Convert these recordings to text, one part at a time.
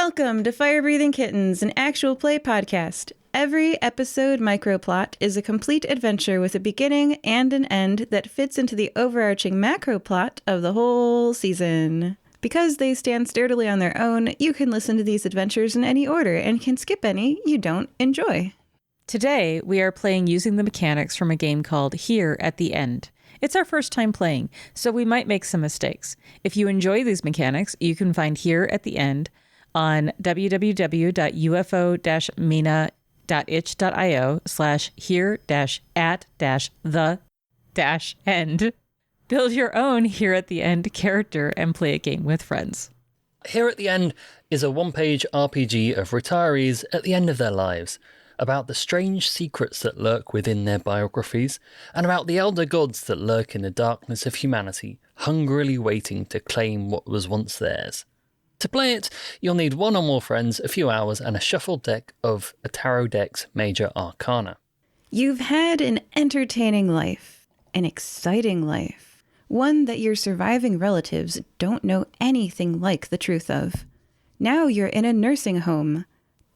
Welcome to Fire Breathing Kittens, an actual play podcast. Every episode microplot is a complete adventure with a beginning and an end that fits into the overarching macro plot of the whole season. Because they stand sturdily on their own, you can listen to these adventures in any order and can skip any you don't enjoy. Today, we are playing using the mechanics from a game called Here at the End. It's our first time playing, so we might make some mistakes. If you enjoy these mechanics, you can find Here at the End on www.ufo-mina.itch.io/here-at-the-end. Build your own Here at the End character and play a game with friends. Here at the End is a one-page RPG of retirees at the end of their lives, about the strange secrets that lurk within their biographies, and about the elder gods that lurk in the darkness of humanity, hungrily waiting to claim what was once theirs. To play it, you'll need one or more friends, a few hours, and a shuffled deck of a tarot deck's major arcana. You've had an entertaining life, an exciting life, one that your surviving relatives don't know anything like the truth of. Now you're in a nursing home,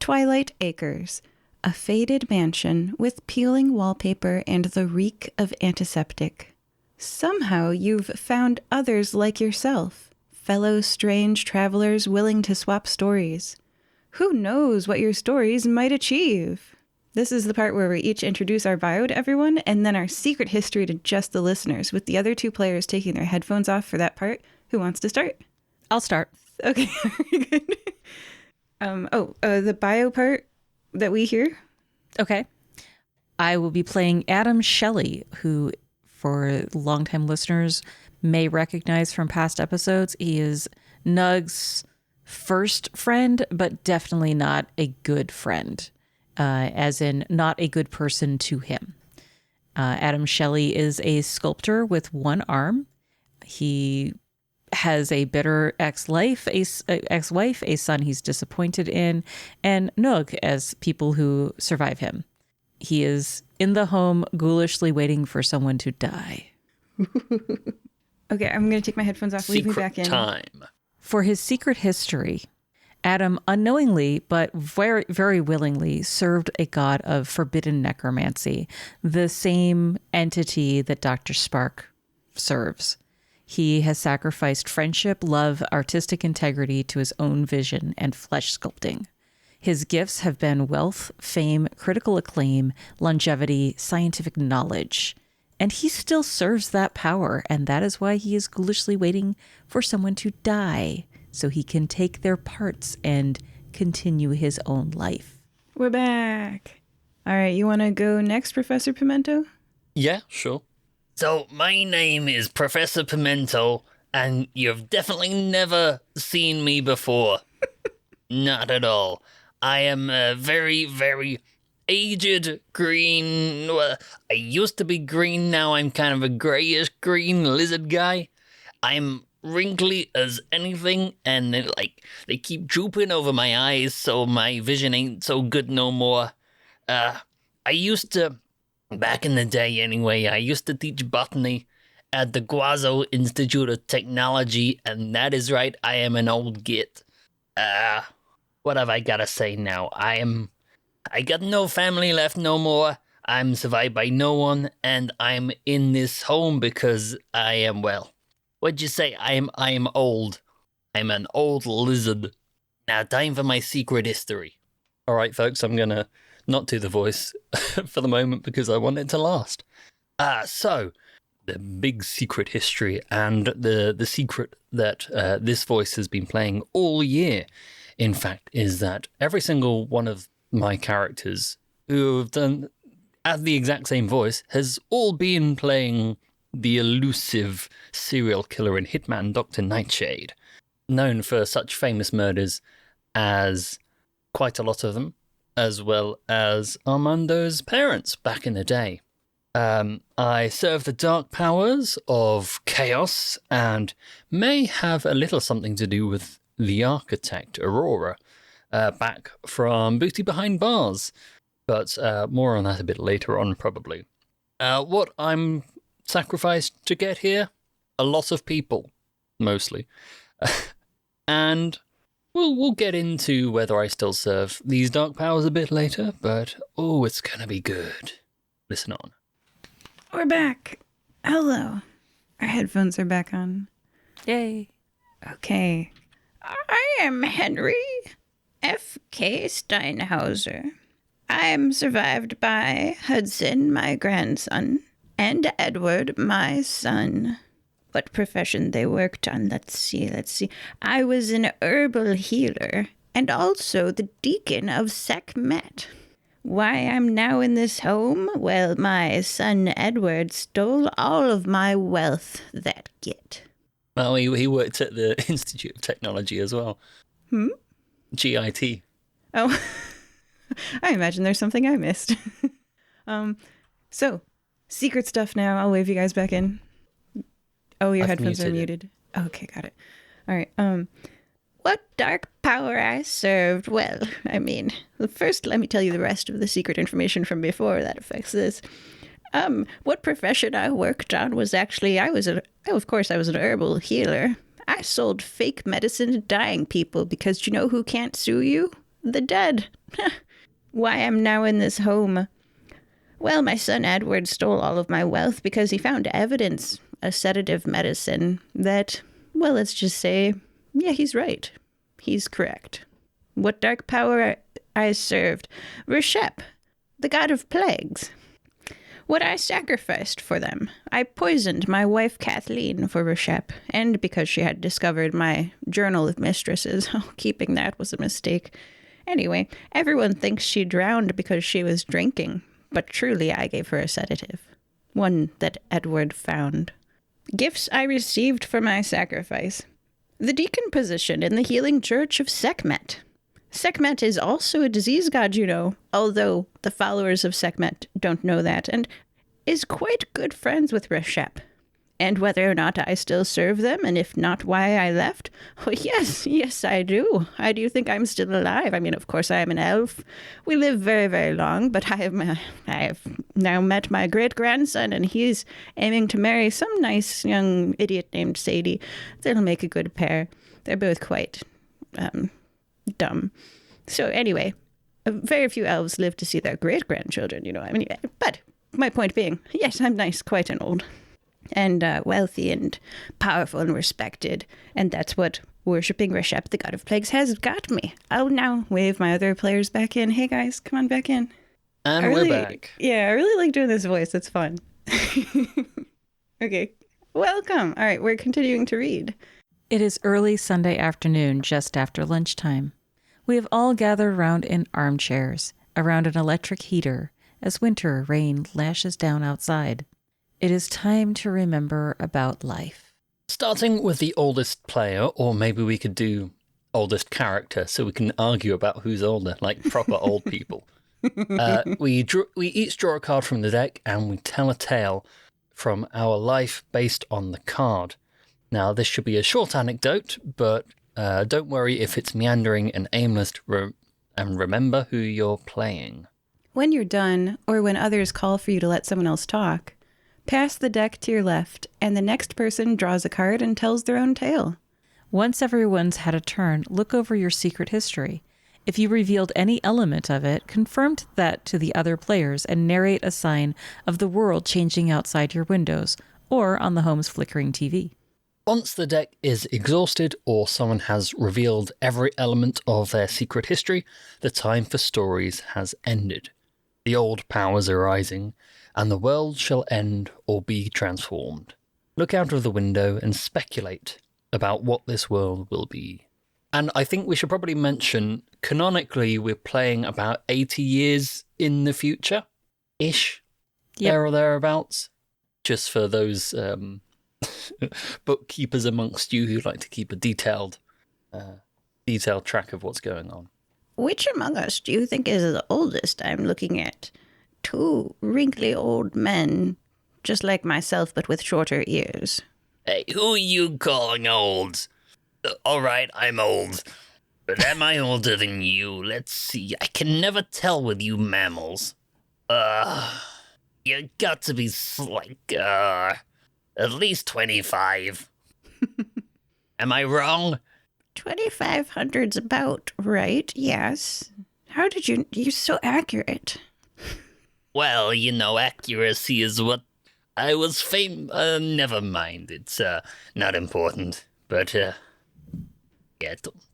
Twilight Acres, a faded mansion with peeling wallpaper and the reek of antiseptic. Somehow you've found others like yourself, fellow strange travelers willing to swap stories. Who knows what your stories might achieve? This is the part where we each introduce our bio to everyone and then our secret history to just the listeners, with the other two players taking their headphones off for that part. Who wants to start? I'll start. Okay, very good. The bio part that we hear? Okay. I will be playing Addam Shelley, who, for longtime listeners, may recognize from past episodes. He is Nug's first friend, but definitely not a good friend, as in not a good person to him. Addam Shelley is a sculptor with one arm. He has a bitter ex-wife, a son he's disappointed in, and Nug as people who survive him. He is in the home, ghoulishly waiting for someone to die. Okay, I'm going to take my headphones off. Leave me back in. Time. For his secret history, Addam unknowingly but very, very willingly served a god of forbidden necromancy, the same entity that Dr. Spark serves. He has sacrificed friendship, love, artistic integrity to his own vision and flesh sculpting. His gifts have been wealth, fame, critical acclaim, longevity, scientific knowledge. And he still serves that power, and that is why he is ghoulishly waiting for someone to die so he can take their parts and continue his own life. We're back. All right, you want to go next, Professor Pimento? Yeah, sure. So, my name is Professor Pimento, and you've definitely never seen me before. Not at all. I am a very, very aged green. Well, I used to be green, now I'm kind of a grayish green lizard guy. I'm wrinkly as anything, and they keep drooping over my eyes, so my vision ain't so good no more. I used to, back in the day anyway, I used to teach botany at the Guazzo Institute of Technology, and that is right, I am an old git. What have I gotta say now? I got no family left no more. I'm survived by no one, and I'm in this home because I am, well, what'd you say? I am old. I'm an old lizard. Now, time for my secret history. All right, folks, I'm gonna not do the voice for the moment because I want it to last. So, the big secret history, and the secret that this voice has been playing all year, in fact, is that every single one of my characters who have done at the exact same voice has all been playing the elusive serial killer and hitman Dr. Nightshade, known for such famous murders as quite a lot of them, as well as Armando's parents back in the day. I serve the dark powers of chaos and may have a little something to do with the architect, Aurora, back from Booty Behind Bars, but more on that a bit later on, probably. What I'm sacrificed to get here? A lot of people, mostly. And We'll get into whether I still serve these dark powers a bit later, but it's gonna be good. Listen on. We're back. Hello. Our headphones are back on. Yay. Okay. I am Henry F.K. Steinhauser. I am survived by Hudson, my grandson, and Edward, my son. What profession they worked on? Let's see. I was an herbal healer and also the deacon of Sekhmet. Why I'm now in this home? Well, my son Edward stole all of my wealth that git. Well, he worked at the Institute of Technology as well. GIT. Oh, I imagine there's something I missed. So, secret stuff now. I'll wave you guys back in. Oh, your headphones are muted. Okay, got it. All right. What dark power I served? Well, I mean, first let me tell you the rest of the secret information from before that affects this. What profession I worked on was actually, I was an herbal healer. I sold fake medicine to dying people because you know who can't sue you? The dead. Why I'm now in this home? Well, my son Edward stole all of my wealth because he found evidence, a sedative medicine that, well, let's just say, yeah, he's right. He's correct. What dark power I served? Reshep, the god of plagues. What I sacrificed for them? I poisoned my wife Kathleen for Reshep, and because she had discovered my journal of mistresses, keeping that was a mistake. Anyway, everyone thinks she drowned because she was drinking, but truly I gave her a sedative. One that Edward found. Gifts I received for my sacrifice. The deacon position in the healing church of Sekhmet. Sekhmet is also a disease god, you know, although the followers of Sekhmet don't know that, and is quite good friends with Reshep. And whether or not I still serve them, and if not, why I left? Oh, yes, I do. I do think I'm still alive. I mean, of course, I am an elf. We live very, very long, but I have now met my great-grandson, and he's aiming to marry some nice young idiot named Sadie. They'll make a good pair. They're both quite, dumb. So anyway, very few elves live to see their great-grandchildren, you know. I mean, but my point being, yes, I'm nice, quite an old. And wealthy and powerful and respected. And that's what worshipping Reshep, the god of plagues, has got me. I'll now wave my other players back in. Hey guys, come on back in. And we're back. Yeah, I really like doing this voice. It's fun. Okay, welcome. All right, we're continuing to read. It is early Sunday afternoon, just after lunchtime. We have all gathered around in armchairs, around an electric heater, as winter rain lashes down outside. It is time to remember about life. Starting with the oldest player, or maybe we could do oldest character so we can argue about who's older, like proper old people. We each draw a card from the deck and we tell a tale from our life based on the card. Now, this should be a short anecdote, but don't worry if it's meandering and aimless, and remember who you're playing. When you're done, or when others call for you to let someone else talk, pass the deck to your left, and the next person draws a card and tells their own tale. Once everyone's had a turn, look over your secret history. If you revealed any element of it, confirm that to the other players and narrate a sign of the world changing outside your windows or on the home's flickering TV. Once the deck is exhausted or someone has revealed every element of their secret history, the time for stories has ended. The old powers are rising, and the world shall end or be transformed. Look out of the window and speculate about what this world will be. And I think we should probably mention, canonically, we're playing about 80 years in the future-ish, Yep. there or thereabouts, just for those bookkeepers amongst you who like to keep a detailed track of what's going on. Which among us do you think is the oldest? I'm looking at two wrinkly old men, just like myself, but with shorter ears. Hey, who are you calling old? All right, I'm old. But am I older than you? Let's see. I can never tell with you mammals. You got to be like, at least 25. Am I wrong? 2,500's about right, yes. How did you're so accurate. Well, accuracy is what I was never mind. It's not important. But yeah,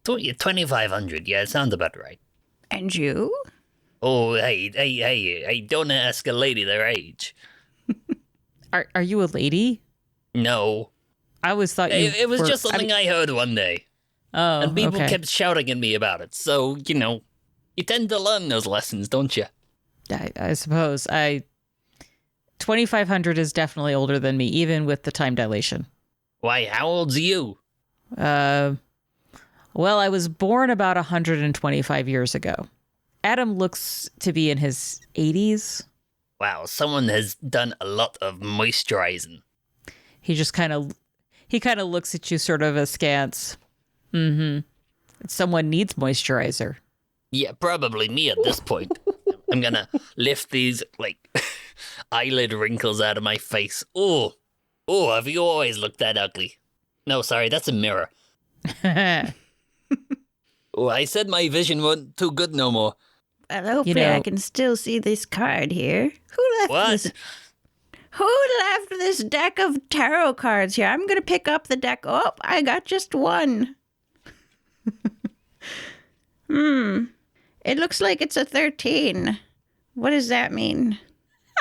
2,500. Yeah, it sounds about right. And you? Oh, hey! Don't ask a lady their age. Are you a lady? No, I always thought you. it was just something I heard one day, Oh, and people okay. kept shouting at me about it. So you tend to learn those lessons, don't you? I suppose 2,500 is definitely older than me, even with the time dilation. Why? How old's you? Well, I was born about 125 years ago. Addam looks to be in his 80s. Wow, someone has done a lot of moisturizing. He just kind of looks at you sort of askance. Mm-hmm. Someone needs moisturizer. Yeah, probably me at this point. I'm gonna lift these, eyelid wrinkles out of my face. Oh, have you always looked that ugly? No, sorry, that's a mirror. Oh, I said my vision wasn't too good no more. Well, hopefully I can still see this card here. Who left this deck of tarot cards here? I'm going to pick up the deck. Oh, I got just one. It looks like it's a 13. What does that mean?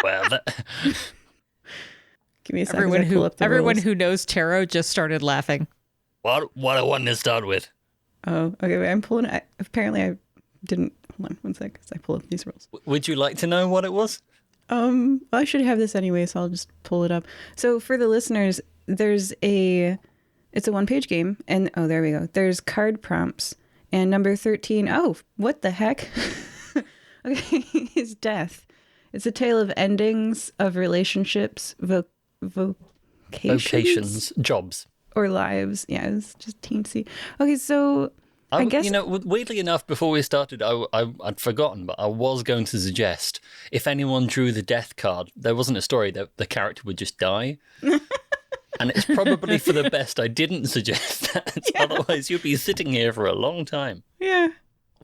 Well, Give me a second. Everyone who knows tarot just started laughing. what a one to start with. Oh, okay. Wait, I'm pulling. Apparently, I didn't. Hold on one sec, as I pull up these rules. Would you like to know what it was? I should have this anyway, so I'll just pull it up. So for the listeners, it's a one-page game, and there we go. There's card prompts, and number 13. Oh, what the heck? Okay, is death. It's a tale of endings of relationships, vocations, jobs, or lives. Yeah, it's just teensy. Okay, so I guess weirdly enough, before we started, I'd forgotten, but I was going to suggest if anyone drew the death card, there wasn't a story that the character would just die. And it's probably for the best I didn't suggest that. Yeah. Otherwise, you'd be sitting here for a long time. Yeah.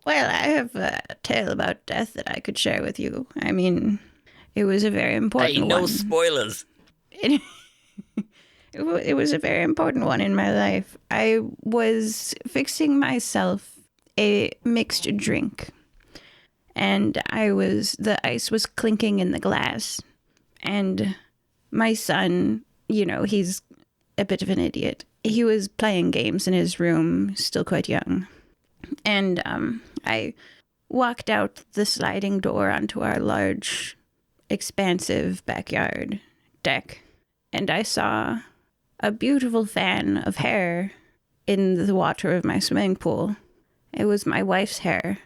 Well, I have a tale about death that I could share with you. I mean, it was a very important one. Hey, no spoilers. It was a very important one in my life. I was fixing myself a mixed drink. And the ice was clinking in the glass. And my son, he's a bit of an idiot. He was playing games in his room, still quite young. And I walked out the sliding door onto our large, expansive backyard deck, and I saw a beautiful fan of hair in the water of my swimming pool. It was my wife's hair,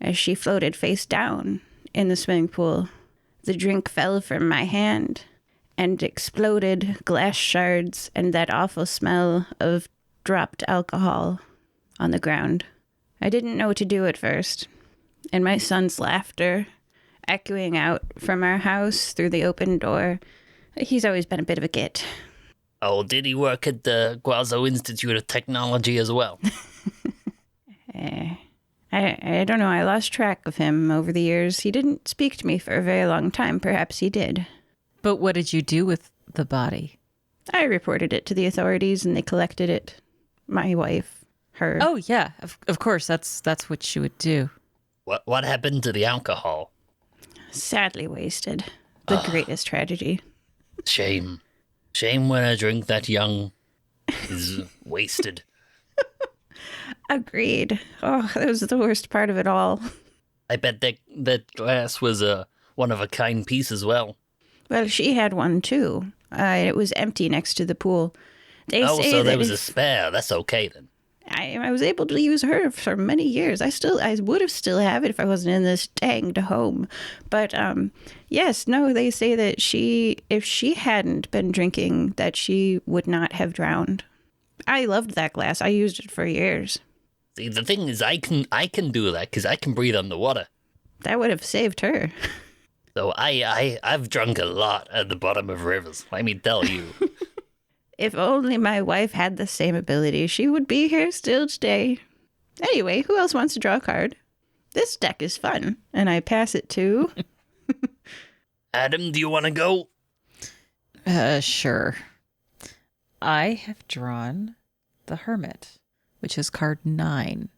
as she floated face down in the swimming pool. The drink fell from my hand and exploded glass shards and that awful smell of dropped alcohol on the ground. I didn't know what to do at first, and my son's laughter echoing out from our house through the open door. He's always been a bit of a git. Oh, did he work at the Guazzo Institute of Technology as well? I don't know. I lost track of him over the years. He didn't speak to me for a very long time. Perhaps he did. But what did you do with the body? I reported it to the authorities, and they collected it. My wife. Her. Oh, yeah. Of course, that's what you would do. What happened to the alcohol? Sadly wasted. The greatest tragedy. Shame. Shame when a drink that young is wasted. Agreed. Oh, that was the worst part of it all. I bet that glass was a one-of-a-kind piece as well. Well, she had one, too. It was empty next to the pool. So there was a spare. That's okay, then. I was able to use her for many years. I would have still have it if I wasn't in this danged home. But yes, no, they say that if she hadn't been drinking, that she would not have drowned. I loved that glass. I used it for years. See, the thing is, I can do that because I can breathe underwater. That would have saved her. So I've drunk a lot at the bottom of rivers. Let me tell you. If only my wife had the same ability, she would be here still today. Anyway, who else wants to draw a card? This deck is fun. And I pass it to... Addam, do you want to go? Sure. I have drawn the Hermit, which is card 9.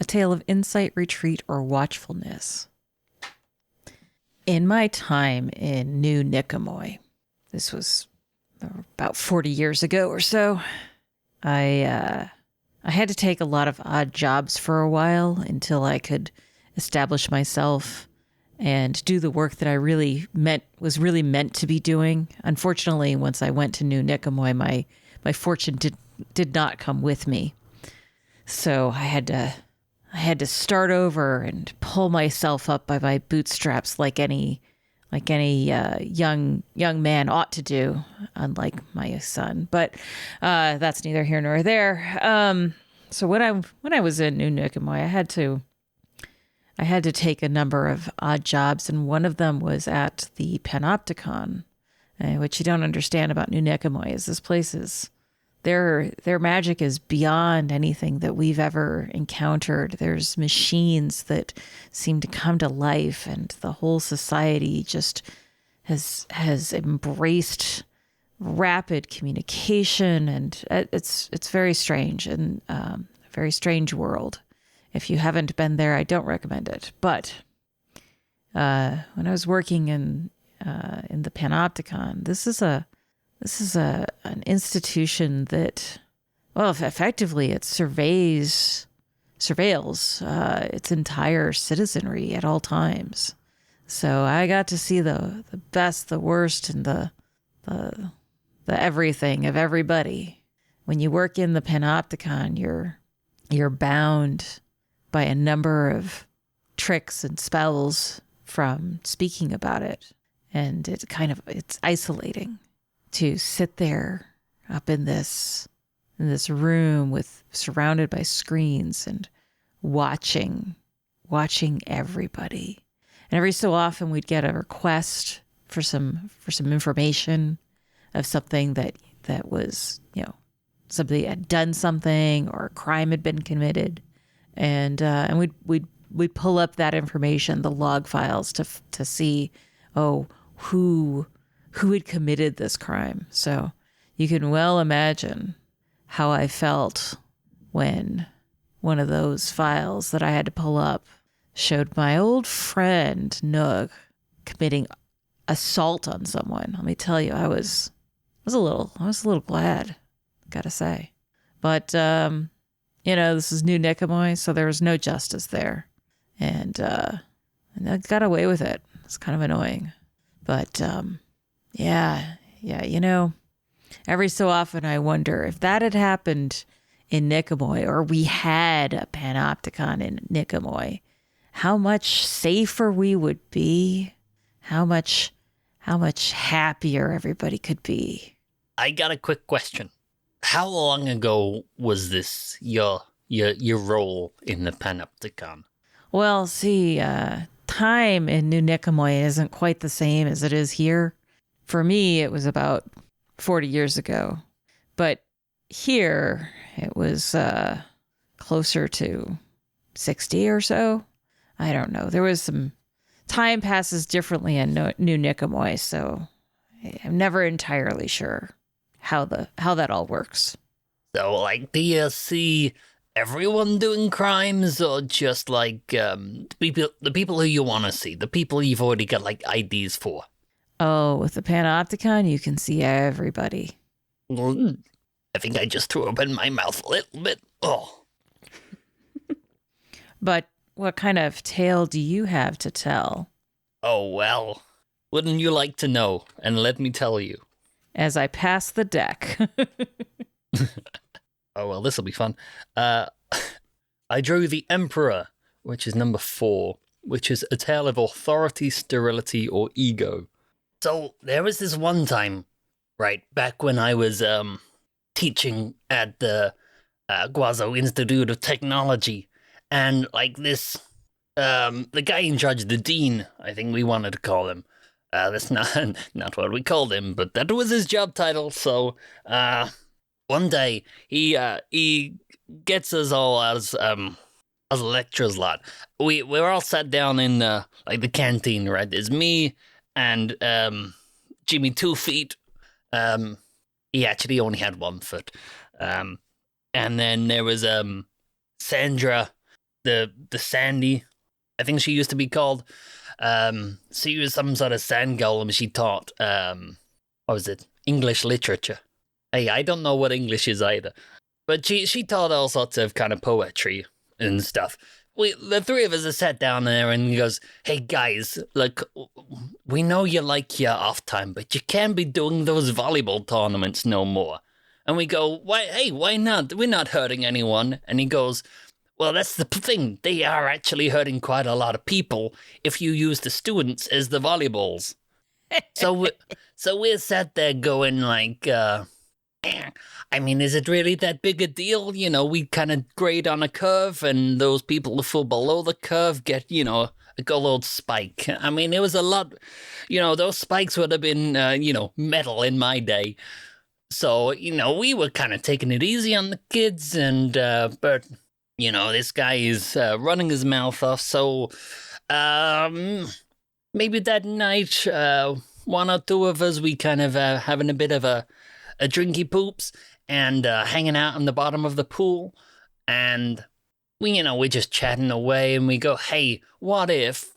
A tale of insight, retreat, or watchfulness. In my time in New Nicomoy, this was about 40 years ago or so, I had to take a lot of odd jobs for a while until I could establish myself and do the work that I was really meant to be doing. Unfortunately, once I went to New Nicomoy, my fortune did not come with me. So I had to start over and pull myself up by my bootstraps like any young man ought to do, unlike my son. But that's neither here nor there. So when I was in New Nicomoy, I had to take a number of odd jobs, and one of them was at the Panopticon, which you don't understand about New Nicomoy is this place is their magic is beyond anything that we've ever encountered. There's machines that seem to come to life, and the whole society just has embraced rapid communication, and it's very strange and a very strange world. If you haven't been there, I don't recommend it. But when I was working in the Panopticon, this is an institution that, well, effectively it surveils its entire citizenry at all times. So I got to see the best, the worst, and the everything of everybody. When you work in the Panopticon, you're bound by a number of tricks and spells from speaking about it, and it's isolating to sit there up in this room surrounded by screens and watching everybody. And every so often we'd get a request for some information of something that was, somebody had done something or a crime had been committed, and we'd pull up that information, the log files, to see, who had committed this crime. So you can well imagine how I felt when one of those files that I had to pull up showed my old friend Noog committing assault on someone. Let me tell you, I was a little glad, gotta say. But this is New Nicomoy, so there was no justice there, and I got away with it. It's kind of annoying, but every so often I wonder if that had happened in Nicomoy, or we had a Panopticon in Nicomoy, how much safer we would be, how much happier everybody could be. I got a quick question. How long ago was this your role in the Panopticon? Well, see, time in New Nicomoy isn't quite the same as it is here. For me, it was about 40 years ago. But here, it was closer to 60 or so. I don't know. There was some time passes differently in New Nicomoy, so I'm never entirely sure how that all works. So, do you see everyone doing crimes, or just the people who you want to see, the people you've already got IDs for? Oh, with the Panopticon, you can see everybody. I think I just threw open my mouth a little bit. Oh. But what kind of tale do you have to tell? Oh, well, wouldn't you like to know? And let me tell you. As I pass the deck. Oh, well, this'll be fun. I drew the Emperor, which is number 4, which is a tale of authority, sterility, or ego. So there was this one time, right, back when I was teaching at the Guazhou Institute of Technology, and the guy in charge, the dean, I think we wanted to call him. That's not what we called him, but that was his job title. So one day he gets us all as lecturers lot. We're all sat down in the canteen, right? There's me and Jimmy 2 feet. He actually only had 1 foot. And then there was Sandra, the Sandy, I think she used to be called. She was some sort of sand golem. She taught what was it? English literature. Hey, I don't know what English is either. But she taught all sorts of kind of poetry and stuff. The three of us are sat down there and he goes, "Hey guys, look, we know you like your off time, but you can't be doing those volleyball tournaments no more." And we go, "Why? Hey, why not? We're not hurting anyone." And he goes, "Well, that's the thing. They are actually hurting quite a lot of people if you use the students as the volleyballs." So we're sat there going like, I mean, is it really that big a deal? You know, we kind of grade on a curve, and those people who fall below the curve get, a good old spike. I mean, it was a lot. Those spikes would have been, metal in my day. So, we were kind of taking it easy on the kids, and but this guy is running his mouth off. So, maybe that night, one or two of us, we kind of having a bit of a drinky poops and hanging out on the bottom of the pool, and we're just chatting away, and we go, "Hey, what if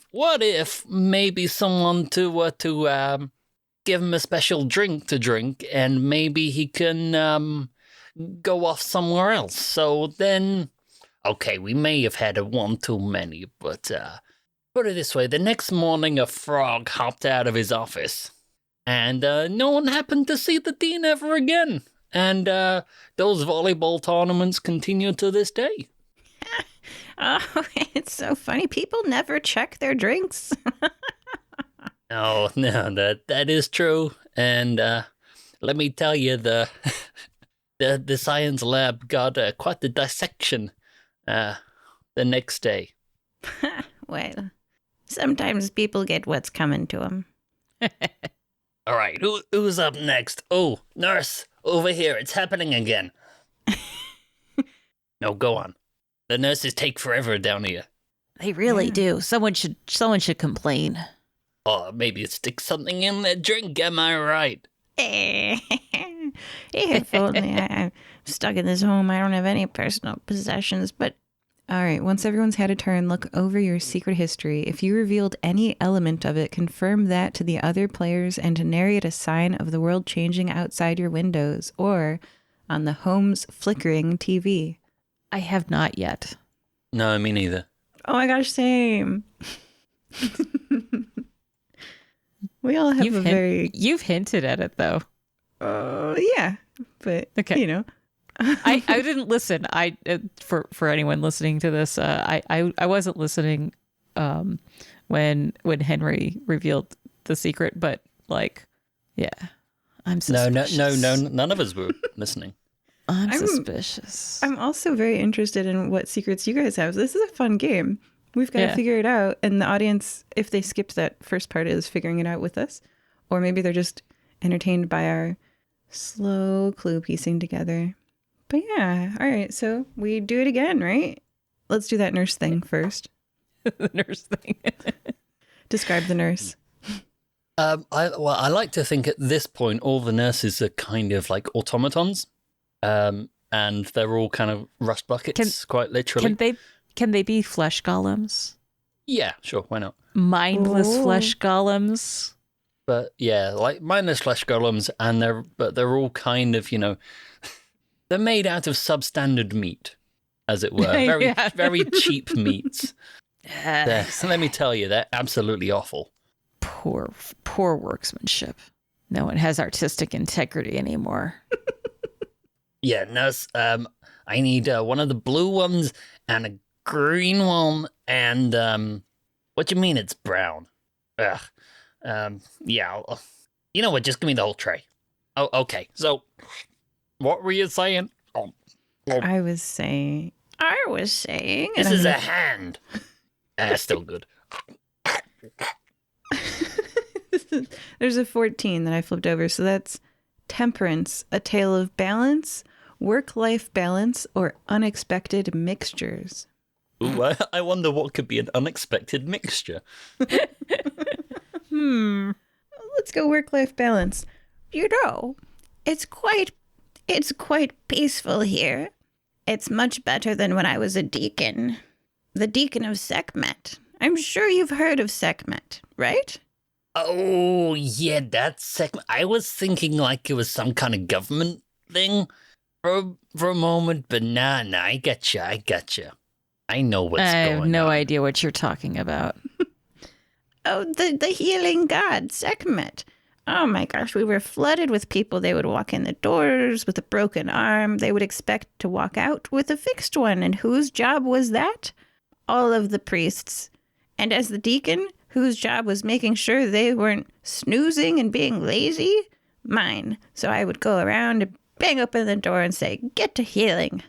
maybe someone to give him a special drink to drink, and maybe he can go off somewhere else?" So then, okay, we may have had one too many, but put it this way: the next morning, a frog hopped out of his office. And no one happened to see the dean ever again. And those volleyball tournaments continue to this day. Oh, it's so funny. People never check their drinks. No, that is true. And let me tell you, the science lab got quite the dissection the next day. Well, sometimes people get what's coming to them. All right, who's up next? Oh, nurse, over here. It's happening again. No, go on. The nurses take forever down here. They really do. Someone should complain. Oh, maybe stick something in their drink. Am I right? If only I'm stuck in this home. I don't have any personal possessions, but... All right, once everyone's had a turn, look over your secret history. If you revealed any element of it, confirm that to the other players and narrate a sign of the world changing outside your windows or on the home's flickering TV. I have not yet. No, me neither. Oh my gosh, same. We all have You've hinted at it, though. Yeah, but, okay. I didn't listen. For anyone listening to this, I wasn't listening when Henry revealed the secret, but yeah, I'm suspicious. No, none of us were listening. I'm suspicious. I'm also very interested in what secrets you guys have. This is a fun game. We've got to figure it out, and the audience, if they skipped that first part, is figuring it out with us, or maybe they're just entertained by our slow clue piecing together. But yeah, all right, so we do it again, right? Let's do that nurse thing first. The nurse thing. Describe the nurse. I like to think at this point all the nurses are kind of like automatons, and they're all kind of rust buckets, quite literally. Can they be flesh golems? Yeah, sure, why not? Mindless flesh golems. But yeah, like mindless flesh golems, and they're all kind of, they're made out of substandard meat, as it were. Very very cheap meats. Let me tell you, they're absolutely awful. Poor workmanship. No one has artistic integrity anymore. Yeah, nurse, I need one of the blue ones and a green one, and what do you mean it's brown? Ugh. Yeah, you know what, just give me the whole tray. Oh, okay, so what were you saying? I was saying this is a hand. That's still good. There's a 14 that I flipped over, so that's temperance, a tale of balance, work-life balance, or unexpected mixtures? Ooh, I wonder what could be an unexpected mixture. Let's go work-life balance. You know, it's quite peaceful here. It's much better than when I was a deacon. The deacon of Sekhmet. I'm sure you've heard of Sekhmet, right? Oh, yeah, that's segment. I was thinking like it was some kind of government thing for a moment, but nah, I getcha. I know what's I going on. have no idea what you're talking about. Oh, the healing god, Sekhmet. Oh my gosh, we were flooded with people. They would walk in the doors with a broken arm. They would expect to walk out with a fixed one. And whose job was that? All of the priests. And as the deacon, whose job was making sure they weren't snoozing and being lazy? Mine. So I would go around and bang open the door and say, "Get to healing.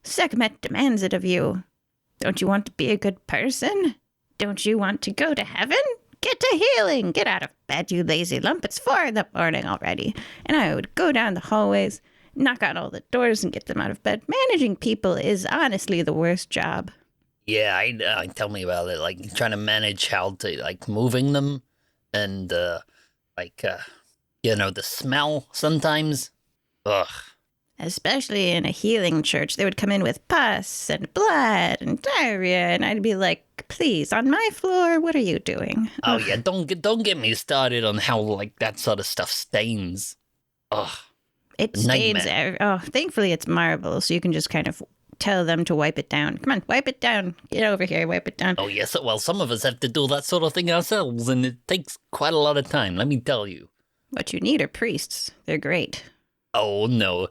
Sekhmet demands it of you. Don't you want to be a good person? Don't you want to go to heaven? Get to healing. Get out of bed, you lazy lump. It's 4 in the morning already." And I would go down the hallways, knock on all the doors, and get them out of bed. Managing people is honestly the worst job. Yeah, tell me about it. Like trying to manage how to like moving them, and the smell sometimes. Ugh. Especially in a healing church, they would come in with pus and blood and diarrhea, and I'd be like, "Please, on my floor, what are you doing?" Oh yeah, don't get me started on how like that sort of stuff stains. Ugh. It stains. Thankfully it's marble, so you can just kind of tell them to wipe it down. Come on, wipe it down. Get over here, wipe it down. Oh yes, well some of us have to do that sort of thing ourselves, and it takes quite a lot of time. Let me tell you. What you need are priests. They're great. Oh no,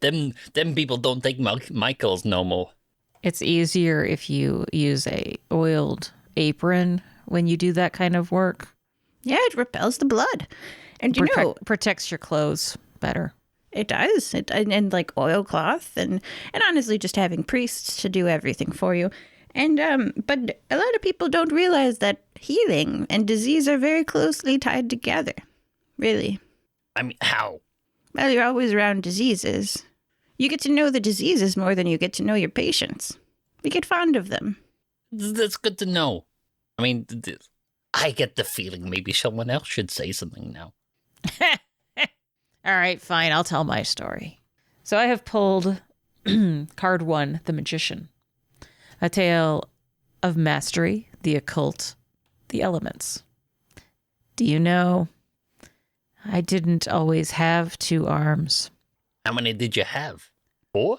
them people don't take my calls no more. It's easier if you use a oiled apron when you do that kind of work. Yeah, it repels the blood. And Protects your clothes better. It does. And like oilcloth and honestly just having priests to do everything for you. And but a lot of people don't realize that healing and disease are very closely tied together. Really. I mean, how? Well, you're always around diseases. You get to know the diseases more than you get to know your patients. You get fond of them. That's good to know. I mean, I get the feeling maybe someone else should say something now. All right, fine. I'll tell my story. So I have pulled card 1, The Magician. A tale of mastery, the occult, the elements. Do you know, I didn't always have 2 arms. How many did you have? 4?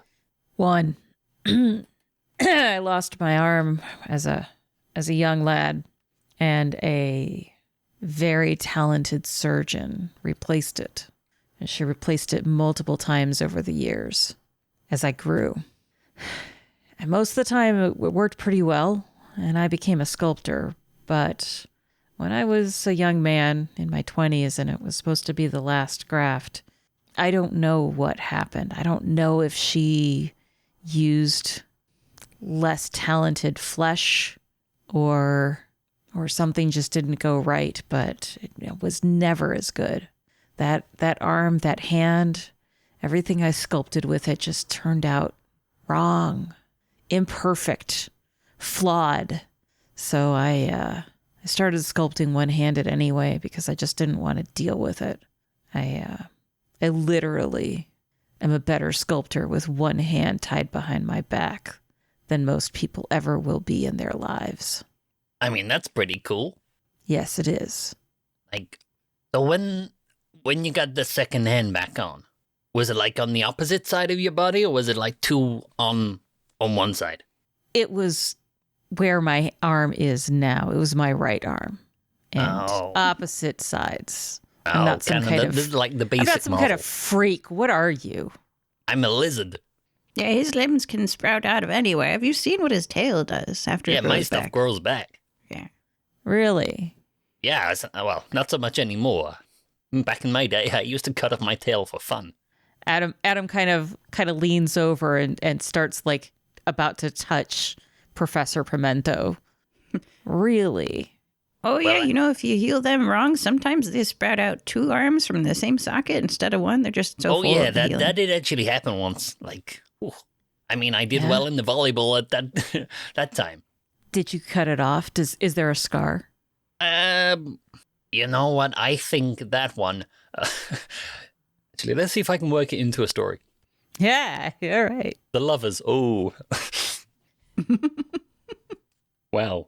1. I lost my arm as a young lad, and a very talented surgeon replaced it. And she replaced it multiple times over the years as I grew. And most of the time it worked pretty well, and I became a sculptor. But when I was a young man in my 20s and it was supposed to be the last graft, I don't know what happened. I don't know if she used less talented flesh or something just didn't go right, but it was never as good. That arm, that hand, everything I sculpted with it just turned out wrong, imperfect, flawed. So I started sculpting one-handed anyway because I just didn't want to deal with it. I literally am a better sculptor with one hand tied behind my back than most people ever will be in their lives. I mean, that's pretty cool. Yes, it is. Like, so when you got the second hand back on, was it like on the opposite side of your body, or was it like 2 on one side? It was where my arm is now. It was my right arm. And opposite sides. I'm not some kind of like the basic I'm not some model. kind of freak. What are you? I'm a lizard. Yeah, his limbs can sprout out of anywhere. Have you seen what his tail does after it grows my stuff back? grows back. Yeah. Really? Yeah, well, not so much anymore. Back in my day, I used to cut off my tail for fun. Adam kind of leans over and starts like about to touch Professor Pimento. Really? Oh, yeah, Well, if you heal them wrong, sometimes they sprout out 2 arms from the same socket instead of one. They're just so oh full yeah, of the that healing. did actually happen once. Like, ooh. I mean, I did Yeah. well in the volleyball at that that time. Did you cut it off? Is there a scar? Um, you know what? I think that one. Actually, let's see if I can work it into a story. Yeah. All right. The lovers. Oh, well.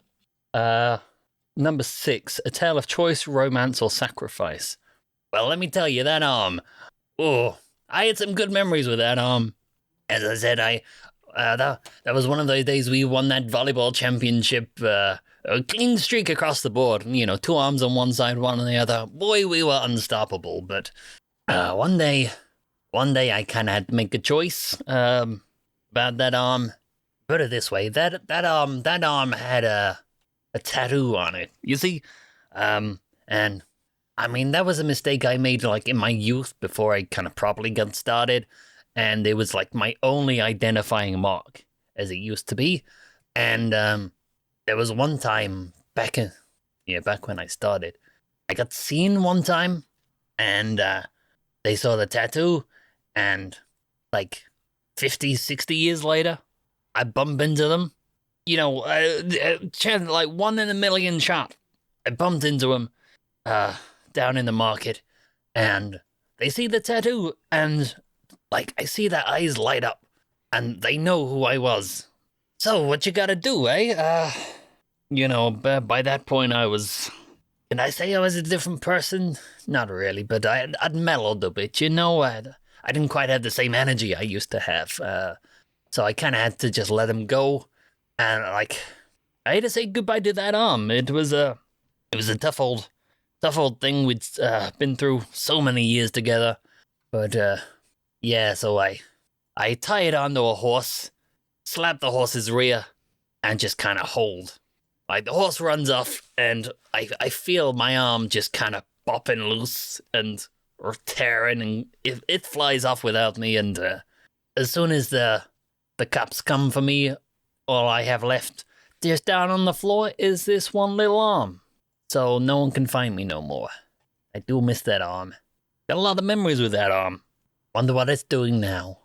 Number 6, A Tale of Choice, Romance, or Sacrifice. Well, let me tell you, that oh, I had some good memories with that As I said, that was one of those days we won that volleyball championship, a clean streak across the board. 2 arms on one side, one on the other. Boy, we were unstoppable. But one day I kind of had to make a choice about that arm. Put it this way, that arm had a tattoo on it. You see, and I mean that was a mistake I made like in my youth before I kind of properly got started, and it was like my only identifying mark as it used to be. And there was one time back when I started, I got seen one time, and they saw the tattoo, and like 50, 60 years later, I bump into them. Chance like 1 in a million shot. I bumped into him down in the market, and they see the tattoo, and like I see their eyes light up, and they know who I was. So what you gotta do, eh? By that point I was. Can I say I was a different person? Not really, but I'd mellowed a bit. I didn't quite have the same energy I used to have. So I kind of had to just let him go. And like, I had to say goodbye to that arm. It was a tough old thing. We'd been through so many years together. But yeah, so I tie it onto a horse, slap the horse's rear, and just kind of hold. Like the horse runs off, and I feel my arm just kind of bopping loose and or tearing, and it flies off without me. And as soon as the cops come for me, all I have left just down on the floor is this one little arm. So no one can find me no more. I do miss that arm. Got a lot of memories with that arm. Wonder what it's doing now.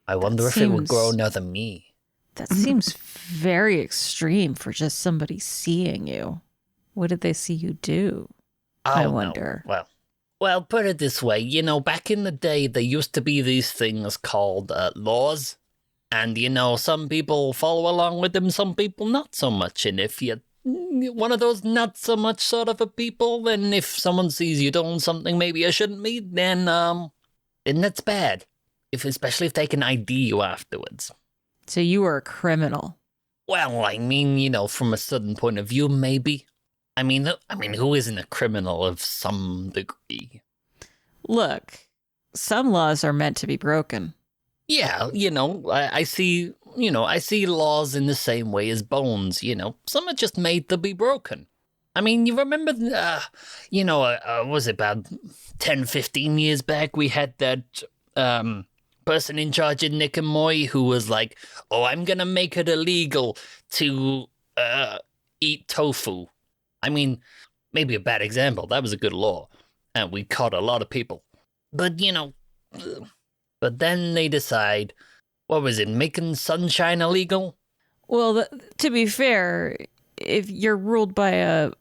I wonder if it would grow another me. That seems very extreme for just somebody seeing you. What did they see you do? I wonder. No. Well, put it this way. Back in the day, there used to be these things called laws. And, some people follow along with them, some people not so much. And if you're one of those not so much sort of a people, then if someone sees you doing something maybe I shouldn't be, then that's bad. Especially if they can ID you afterwards. So you were a criminal. Well, I mean, from a certain point of view, maybe. I mean, who isn't a criminal of some degree? Look, some laws are meant to be broken. Yeah, I see, I see laws in the same way as bones, Some are just made to be broken. I mean, you remember, was it about 10, 15 years back, we had that person in charge of Nick and Moy who was like, oh, I'm going to make it illegal to eat tofu. I mean, maybe a bad example. That was a good law. And we caught a lot of people. But, but then they decide, what was it, making sunshine illegal? Well, to be fair, if you're ruled by a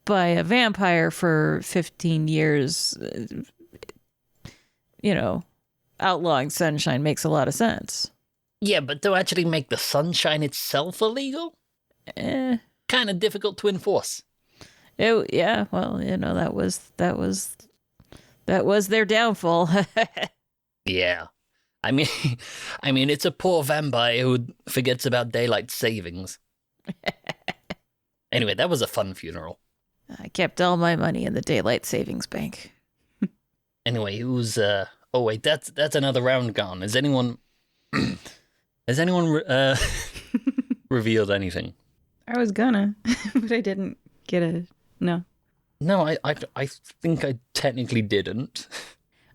vampire for 15 years, outlawing sunshine makes a lot of sense. Yeah, but to actually make the sunshine itself illegal? Kind of difficult to enforce. Yeah, well, that was their downfall. Yeah. I mean, it's a poor vampire who forgets about daylight savings. Anyway, that was a fun funeral. I kept all my money in the daylight savings bank. Anyway, who's oh wait, that's another round gone. Has anyone revealed anything? I was gonna, but I didn't get a no. No, I think I technically didn't.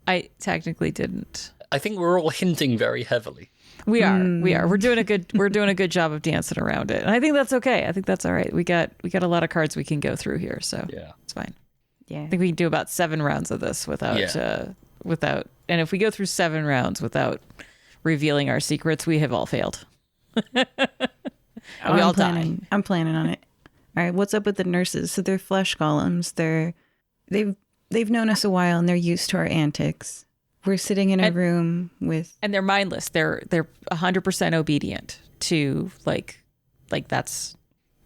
I technically didn't. I think we're all hinting very heavily. We are. We're doing a good job of dancing around it. And I think that's okay. I think that's all right. We got a lot of cards we can go through here, so Yeah. it's fine. Yeah. I think we can do about 7 rounds of this without and if we go through 7 rounds without revealing our secrets, we have all failed. We all die. I'm planning on it. All right, what's up with the nurses? So they're flesh golems. They've known us a while and they're used to our antics. We're sitting in a room with, and they're mindless. They're 100% obedient to like that's,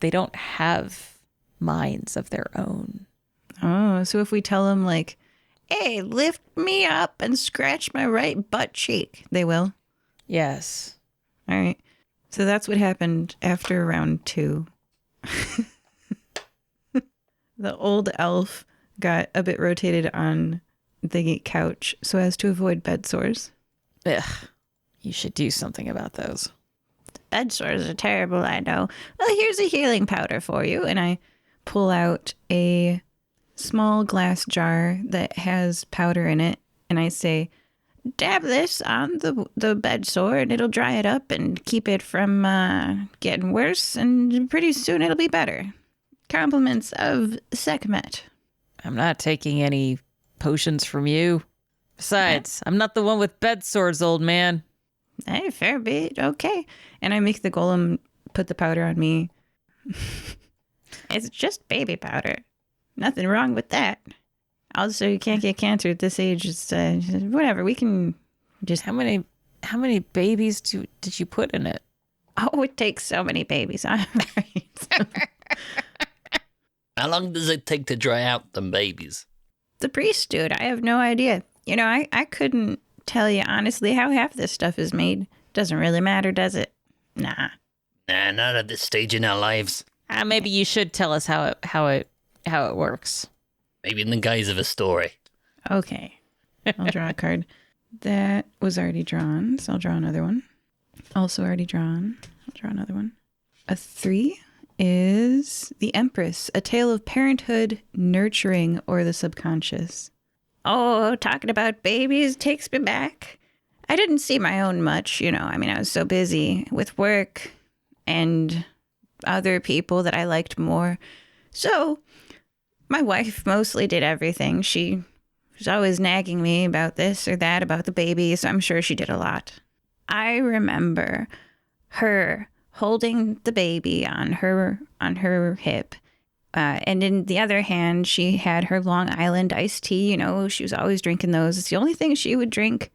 they don't have minds of their own. oh, so if we tell them like, hey, lift me up and scratch my right butt cheek, they will. Yes. All right. So that's what happened after round 2. The old elf got a bit rotated on the couch so as to avoid bed sores. Ugh. You should do something about those. Bed sores are terrible, I know. Well, here's a healing powder for you. And I pull out a small glass jar that has powder in it. And I say, dab this on the bed sore and it'll dry it up and keep it from getting worse. And pretty soon it'll be better. Compliments of Sekhmet. I'm not taking any potions from you. Besides, I'm not the one with bed sores, old man. Hey, fair bit. Okay. And I make the golem put the powder on me. It's just baby powder. Nothing wrong with that. Also, you can't get cancer at this age. It's whatever. We can just... How many babies did you put in it? Oh, it takes so many babies. All right. How long does it take to dry out them babies? The priest, dude, I have no idea. You know, I couldn't tell you honestly how half this stuff is made. Doesn't really matter, does it? Nah. Nah, not at this stage in our lives. Maybe you should tell us how it works. Maybe in the guise of a story. Okay. I'll draw a card. That was already drawn, so I'll draw another one. Also already drawn. I'll draw another one. A 3 is The Empress, a tale of parenthood, nurturing, or the subconscious. Oh, talking about babies takes me back. I didn't see my own much, you know. I mean, I was so busy with work and other people that I liked more. So my wife mostly did everything. She was always nagging me about this or that, about the babies. I'm sure she did a lot. I remember her holding the baby on her hip. And in the other hand, she had her Long Island iced tea. You know, she was always drinking those. It's the only thing she would drink.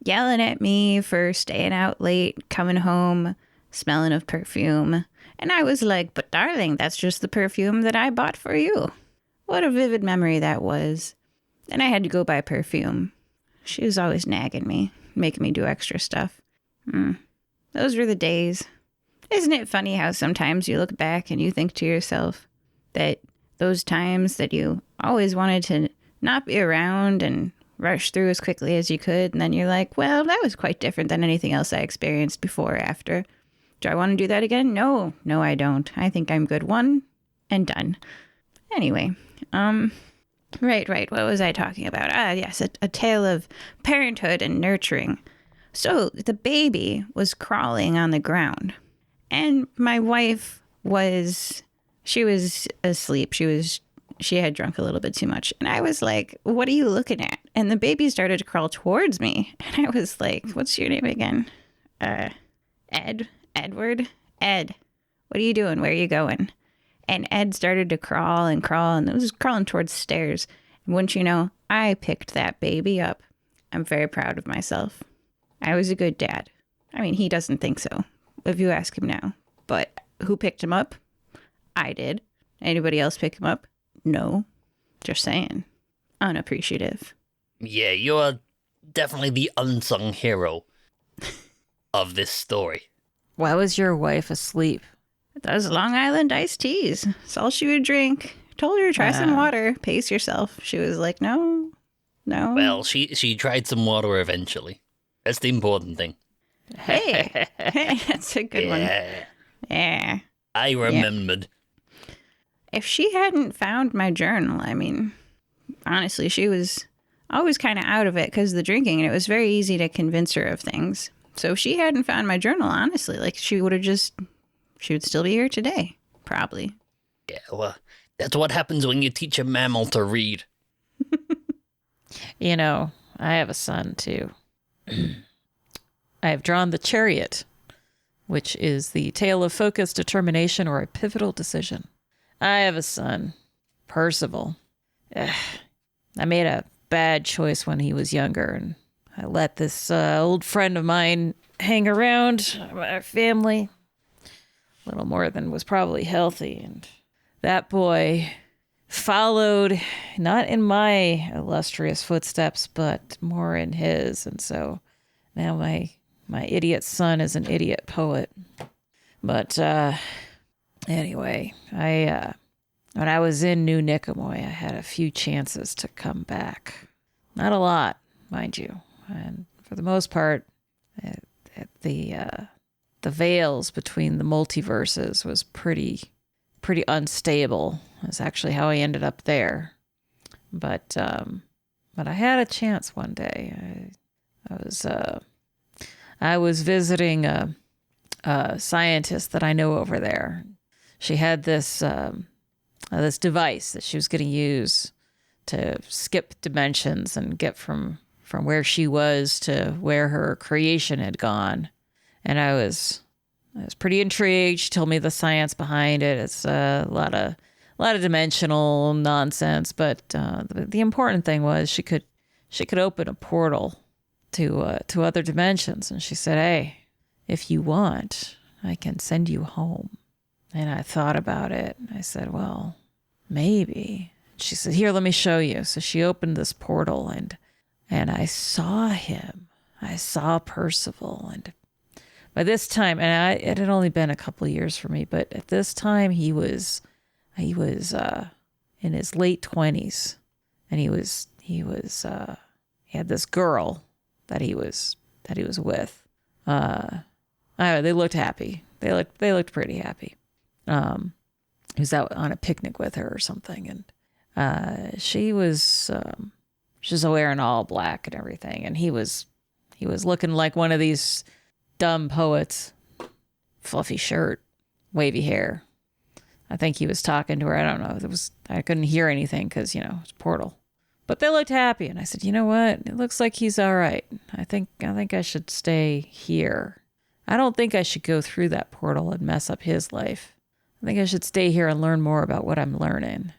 Yelling at me for staying out late, coming home, smelling of perfume. And I was like, but darling, that's just the perfume that I bought for you. What a vivid memory that was. And I had to go buy perfume. She was always nagging me, making me do extra stuff. Those were the days. Isn't it funny how sometimes you look back and you think to yourself that those times that you always wanted to not be around and rush through as quickly as you could, and then you're like, well, that was quite different than anything else I experienced before or after. Do I want to do that again? No, I don't. I think I'm good. One and done. Anyway, right. What was I talking about? Yes, a tale of parenthood and nurturing. So the baby was crawling on the ground. And my wife was asleep. She had drunk a little bit too much. And I was like, what are you looking at? And the baby started to crawl towards me. And I was like, what's your name again? Edward? Ed, what are you doing? Where are you going? And Ed started to crawl, and it was crawling towards stairs. And wouldn't you know, I picked that baby up. I'm very proud of myself. I was a good dad. I mean, he doesn't think so, if you ask him now. But who picked him up? I did. Anybody else pick him up? No. Just saying. Unappreciative. Yeah, you're definitely the unsung hero of this story. Why was your wife asleep? Those Long Island iced teas. That's all she would drink. Told her to try some water. Pace yourself. She was like, no. Well, she tried some water eventually. That's the important thing. Hey, that's a good one. Yeah. I remembered. If she hadn't found my journal, I mean, honestly, she was always kind of out of it because of the drinking, and it was very easy to convince her of things. So if she hadn't found my journal, honestly, like she would still be here today. Probably. Yeah, well, that's what happens when you teach a mammal to read. You know, I have a son, too. I have drawn the chariot, which is the tale of focus, determination, or a pivotal decision. I have a son, Percival. I made a bad choice when he was younger, and I let this old friend of mine hang around our family a little more than was probably healthy. And that boy followed not in my illustrious footsteps, but more in his. And so now my idiot son is an idiot poet. But anyway, when I was in New Nicomoy, I had a few chances to come back. Not a lot, mind you. And for the most part, the veils between the multiverses was pretty unstable. That's actually how I ended up there. But I had a chance one day. I was visiting a scientist that I know over there. She had this device that she was going to use to skip dimensions and get from where she was to where her creation had gone. And I was pretty intrigued. She told me the science behind it. It's a lot of dimensional nonsense, but the important thing was she could open a portal to other dimensions. And she said, "Hey, if you want, I can send you home." And I thought about it. And I said, "Well, maybe." She said, "Here, let me show you." So she opened this portal, and I saw him. I saw Percival, and by this time, and it had only been a couple of years for me, but at this time he was in his late 20s, and he had this girl that he was with. They looked happy. They looked pretty happy. He was out on a picnic with her or something, and she was wearing all black and everything, and he was looking like one of these dumb poets. Fluffy shirt, wavy hair. I think he was talking to her. I don't know. I couldn't hear anything because it's a portal. But they looked happy, and I said, "You know what? It looks like he's all right. I think I should stay here. I don't think I should go through that portal and mess up his life. I think I should stay here and learn more about what I'm learning.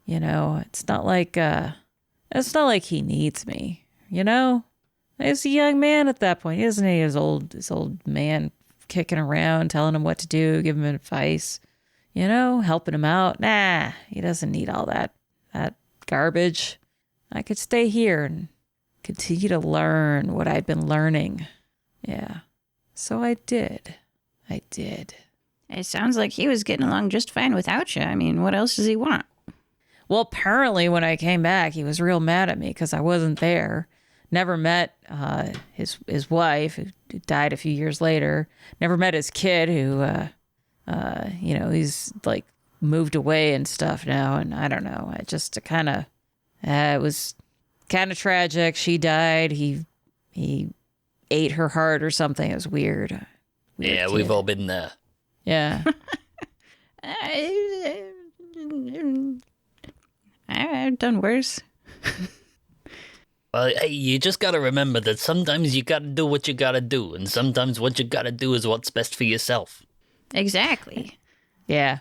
It's not like he needs me. He's a young man at that point. He doesn't need his old man kicking around, telling him what to do, giving him advice, helping him out. Nah, he doesn't need all that garbage. I could stay here and continue to learn what I'd been learning." Yeah. So I did. It sounds like he was getting along just fine without you. I mean, what else does he want? Well, apparently when I came back, he was real mad at me because I wasn't there. Never met his wife, who died a few years later. Never met his kid, who, he's like moved away and stuff now. And I don't know. It was kind of tragic. She died. He ate her heart or something. It was weird. Yeah, we've all been there. Yeah. I've done worse. Well, hey, you just gotta remember that sometimes you gotta do what you gotta do, and sometimes what you gotta do is what's best for yourself. Exactly. Yeah.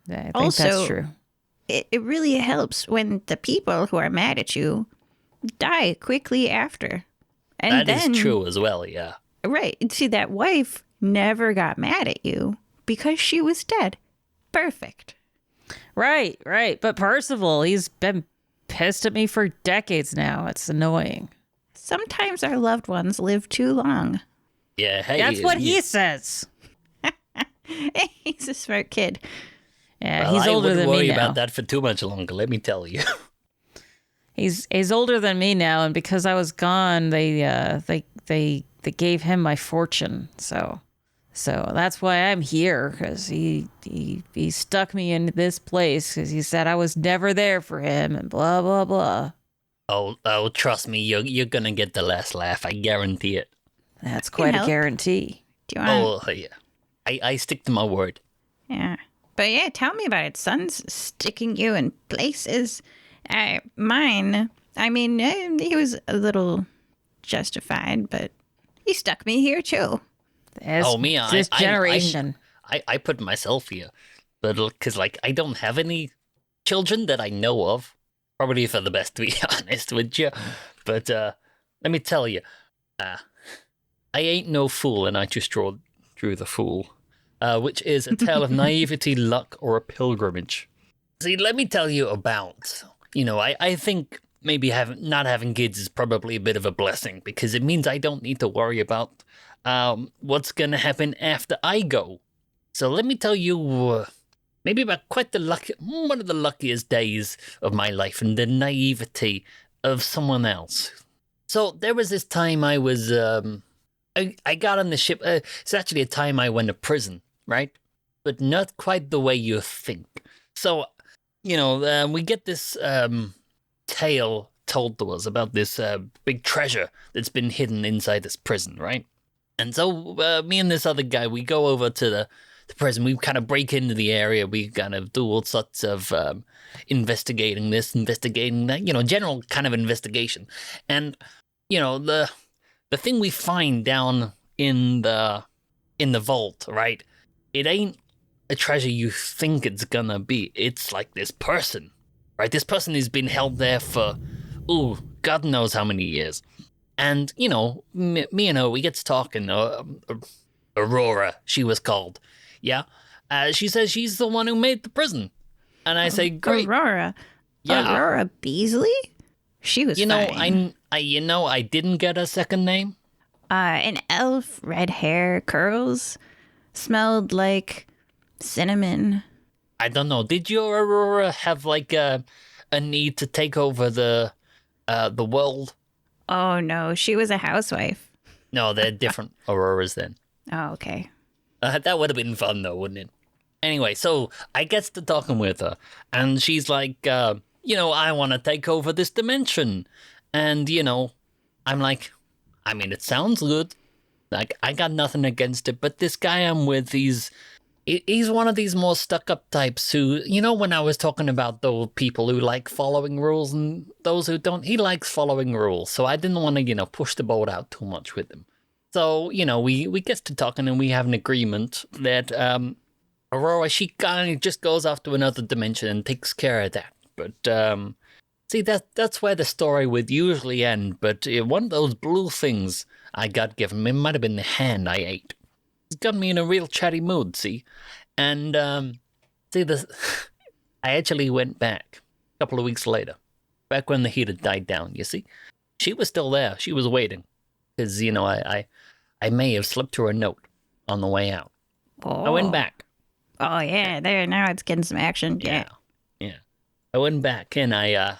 I think that's true. It really helps when the people who are mad at you die quickly after. And that is true as well, yeah. Right. See, that wife never got mad at you because she was dead. Perfect. Right. But Percival, he's been pissed at me for decades now. It's annoying. Sometimes our loved ones live too long. Yeah, hey. That's what he says. He's a smart kid. Yeah, he's older than me now. I wouldn't worry about that for too much longer, let me tell you. He's older than me now, and because I was gone, they gave him my fortune. So that's why I'm here, because he stuck me in this place because he said I was never there for him, and blah blah blah. Oh, trust me, you're gonna get the last laugh. I guarantee it. That's quite a help. guarantee. Do you want? Oh, yeah. I stick to my word. Yeah. But yeah, tell me about it. Sun's sticking you in places. Mine, I mean, he was a little justified, but he stuck me here too. As Me, this generation. I put myself here. But, because, like, I don't have any children that I know of. Probably for the best, to be honest with you. But, let me tell you, I ain't no fool, and I just drew the fool. Which is a tale of naivety, luck, or a pilgrimage. See, let me tell you about, I think maybe not having kids is probably a bit of a blessing because it means I don't need to worry about what's going to happen after I go. So let me tell you maybe about one of the luckiest days of my life and the naivety of someone else. So there was this time I was, I got on the ship. It's actually a time I went to prison, right? But not quite the way you think. So, we get this tale told to us about this big treasure that's been hidden inside this prison, right? And so me and this other guy, we go over to the prison. We kind of break into the area. We kind of do all sorts of investigating this, investigating that, general kind of investigation. And, the thing we find down in the vault, right? It ain't a treasure you think it's gonna be. It's like this person, right? This person has been held there for, God knows how many years. And, me and her, we get to talking. Aurora, she was called. Yeah. She says she's the one who made the prison. And I say, great. Aurora. Yeah. Aurora Beasley? She was fine. I didn't get a second name. An elf, red hair, curls, smelled like cinnamon. I don't know. Did your Aurora have like a need to take over the world? Oh no, she was a housewife. No, they're different Auroras then. Oh, okay. That would have been fun though, wouldn't it? Anyway, so I gets to talking with her, and she's like, I want to take over this dimension, and I'm like, I mean, it sounds good. Like, I got nothing against it, but this guy I'm with, he's one of these more stuck-up types who, when I was talking about those people who like following rules and those who don't, he likes following rules. So I didn't want to, push the boat out too much with him. So, we get to talking and we have an agreement that Aurora, she kind of just goes off to another dimension and takes care of that. But, see, that's where the story would usually end. But one of those blue things I got given, it might have been the hand I ate. It's got me in a real chatty mood, see? And, I actually went back a couple of weeks later, back when the heat had died down, you see? She was still there. She was waiting. Because, I may have slipped her a note on the way out. Oh. I went back. Oh, yeah, there, now it's getting some action. Yeah. I went back and I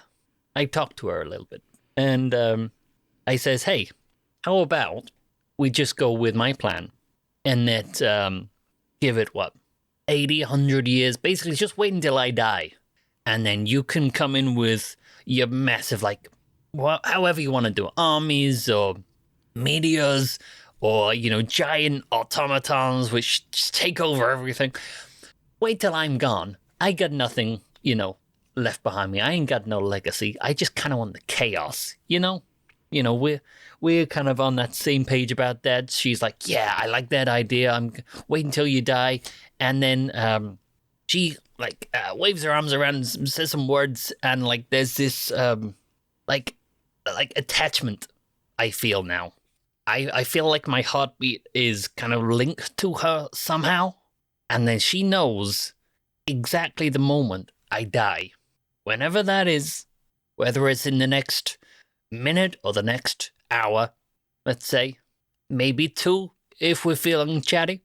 talked to her a little bit. And I says, hey, how about we just go with my plan? And that, give it, 80, 100 years? Basically, just wait until I die. And then you can come in with your massive, however you want to do it. Armies or meteors or, giant automatons which just take over everything. Wait till I'm gone. I got nothing, left behind me. I ain't got no legacy. I just kind of want the chaos, We're kind of on that same page about that. She's like, yeah, I like that idea. I'm waiting until you die. And then she waves her arms around and says some words. And there's this attachment I feel now. I feel like my heartbeat is kind of linked to her somehow. And then she knows exactly the moment I die. Whenever that is, whether it's in the next minute or the next hour, let's say, maybe 2 if we're feeling chatty.